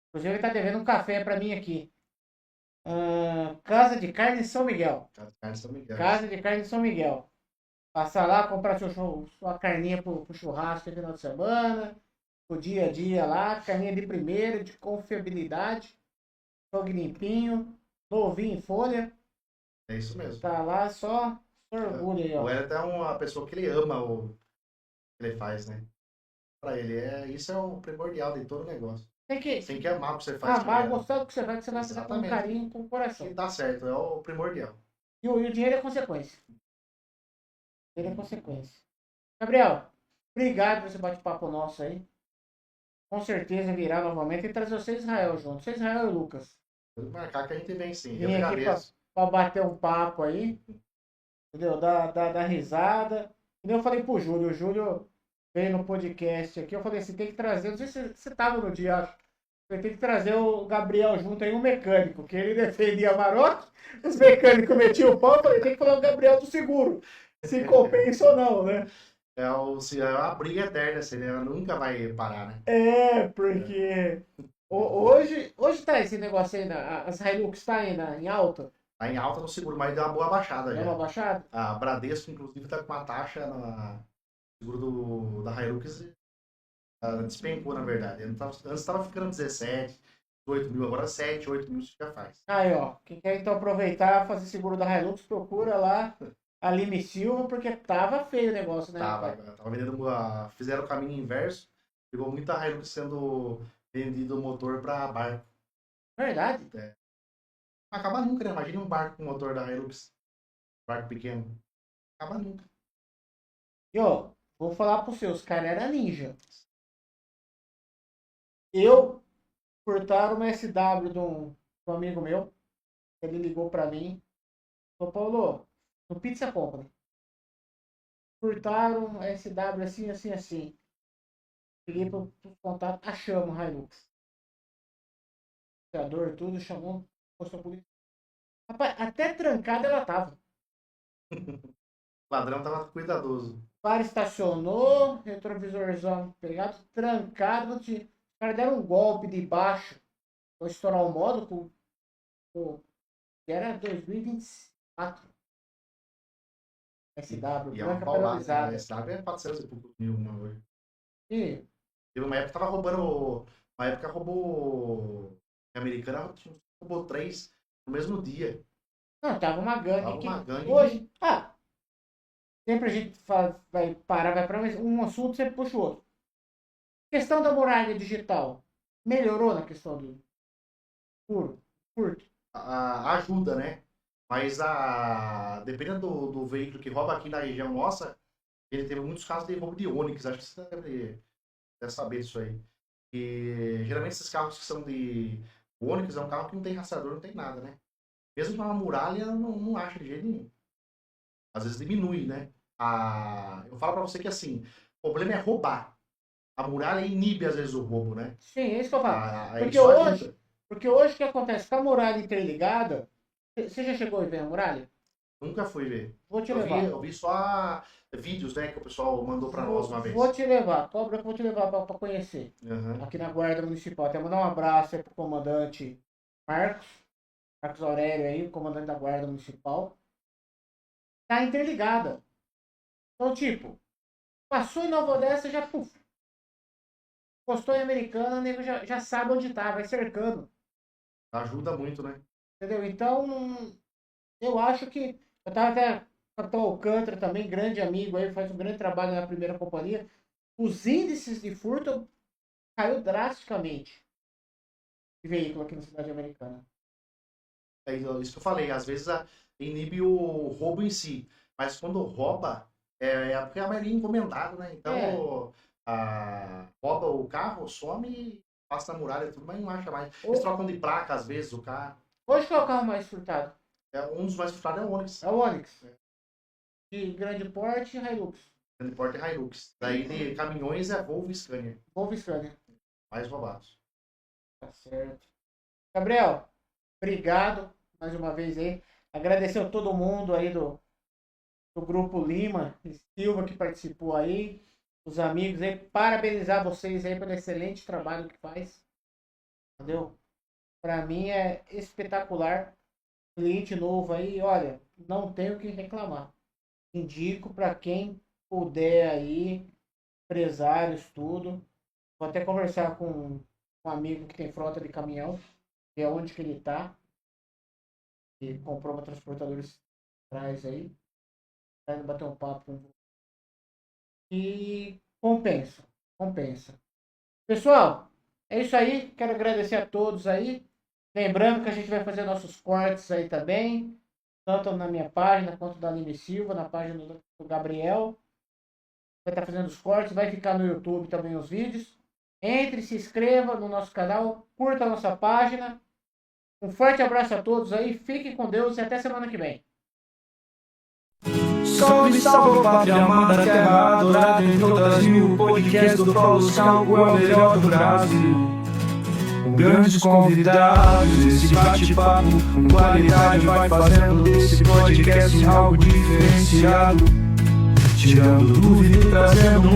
Inclusive, ele tá devendo um café pra mim aqui. Casa de Carne São Miguel.
São Miguel.
Casa de Carne São Miguel. Passar lá, comprar sua carninha pro churrasco no final de semana, pro dia a dia lá, carninha de primeira, de confiabilidade, fogo limpinho, novinho em folha.
É isso mesmo.
Tá lá só orgulho aí, ó.
O Hélio é uma pessoa que ele ama o que ele faz, né? Pra ele, isso é o primordial de todo o negócio.
Tem que
Tem que amar o que você faz.
amar, gostar do que você vai fazer com
Exatamente.
carinho, com o coração.
Que dá certo, é o primordial.
E o dinheiro é consequência. Ele é consequência. Gabriel, obrigado por esse bate-papo nosso aí. Com certeza virá novamente e trazer você e Israel junto. Você, Israel e Lucas.
Vamos marcar que a gente vem sim. Eu
Vim aqui
agradeço.
pra bater um papo aí. Entendeu? Dar risada. E eu falei pro Júlio. O Júlio veio no podcast aqui. Eu falei assim, tem que trazer. Não sei se você tava no dia, acho. Tem que trazer o Gabriel junto aí, um mecânico, que ele defendia a Maroc, os mecânicos metiam o pau, eu falei, tem que falar o Gabriel do seguro, se compensa ou não, né?
É a briga eterna, assim, né? Ela nunca vai parar, né?
Porque hoje tá esse negócio aí, as Hilux tá aí em alta.
Tá em alta no seguro, mas deu uma boa baixada
Deu
já.
uma baixada?
A Bradesco, inclusive, tá com uma taxa no seguro da Hilux. Despencou, na verdade. Antes estava ficando 17, 18 mil, agora 7, 8 mil já faz.
Aí, ó. Quem quer então aproveitar, fazer seguro da Hilux, procura lá a Lime Silva, porque tava feio o negócio, né?
Tava
rapaz?
vendendo, fizeram o caminho inverso. Pegou muita Hilux sendo vendido o motor para barco.
Verdade.
Acaba nunca, né? Imagina um barco com motor da Hilux. Barco pequeno. Acaba nunca.
E ó, vou falar pros seus, cara, era ninja. Eu furtaram uma SW de um amigo meu. Ele ligou pra mim. Falou, Paulo, no Pizza Company. Furtaram a SW assim, assim, assim. Liguei pro contato, achamos a Hilux. O tudo, chamou, postou a polícia. Rapaz, até trancada ela tava.
O ladrão tava cuidadoso.
Para estacionou, retrovisorzão pegado, trancado. Os caras deram um golpe de baixo. Vou estourar o módulo. Que era 2024. SW,
E é uma
branca
paulada.
penalizada.
A SW é 400 e poucos mil uma hoje.
E
Teve uma época que tava roubando. Uma época roubou. A americana roubou 3 no mesmo dia.
não, tava uma gangue.
Tava uma gangue.
Hoje, sempre a gente vai parar, vai para um assunto, sempre puxa o outro. Questão da muralha digital. Melhorou na questão do furto?
Ajuda, né? Mas dependendo do veículo que rouba aqui na região nossa, ele teve muitos casos de roubo de Onix. Acho que você deve saber disso aí. E geralmente esses carros que são de Onix é um carro que não tem rastreador, não tem nada, né? Mesmo na muralha, não acha de jeito nenhum. Às vezes diminui, né? Eu falo pra você que assim, o problema é roubar. A muralha inibe às vezes o roubo, né?
Sim, é isso que eu falo.
Porque
Porque hoje o que acontece? Com a muralha interligada, você já chegou a ver a muralha?
nunca fui ver.
Vou te levar.
Eu vi só vídeos, né, que o pessoal mandou pra nós uma vez.
Vou te levar, cobra que eu vou te levar pra conhecer.
Uhum.
Aqui na Guarda Municipal. Até mandar um abraço aí pro comandante Marcos Aurélio aí, o comandante da Guarda Municipal. Tá interligada. Então, tipo, passou em Nova Odessa, já puf. Postou em Americana, o nego já sabe onde tá, vai cercando.
Ajuda muito, né?
Entendeu? Então, eu acho que. Eu tava até. O Capitão Alcântara também, grande amigo aí, faz um grande trabalho na primeira companhia. Os índices de furto caiu drasticamente de veículo aqui na cidade americana.
É isso que eu falei, às vezes inibe o roubo em si. Mas quando rouba, porque a maioria é encomendado, né? Então, rouba o carro, some e passa na muralha e tudo, mas não acha mais. Eles trocam de placa, às vezes, o carro.
Hoje qual é o carro mais furtado?
Um dos mais furtados é o Onix.
É o Onix. De grande porte, Hilux.
Grande porte é Hilux. Daí de caminhões é Volvo e Scania.
Volvo e Scania.
Mais roubados.
Tá certo. Gabriel, obrigado mais uma vez aí. Agradecer a todo mundo aí do Grupo Lima e Silva que participou aí. Os amigos aí. Parabenizar vocês aí pelo excelente trabalho que faz. Entendeu? Pra mim é espetacular. Cliente novo aí, olha, não tenho o que reclamar. Indico para quem puder aí, empresários, tudo. Vou até conversar com um amigo que tem frota de caminhão, que é onde que ele tá. E comprou uma transportadora atrás aí. Tá indo bater um papo com. E compensa. Pessoal, é isso aí. Quero agradecer a todos aí. Lembrando que a gente vai fazer nossos cortes aí também, tanto na minha página quanto da Lime Silva, na página do Gabriel. Vai estar fazendo os cortes, vai ficar no YouTube também os vídeos. Entre, se inscreva no nosso canal, curta a nossa página. Um forte abraço a todos aí, fiquem com Deus e até semana que vem.
Salve, salve, pátria amada, terra adorada, entre outras mil. O podcast do Paulo Scalco é o melhor do Brasil. Com grandes convidados, esse bate-papo com qualidade vai fazendo desse podcast algo diferenciado. Tirando dúvida e trazendo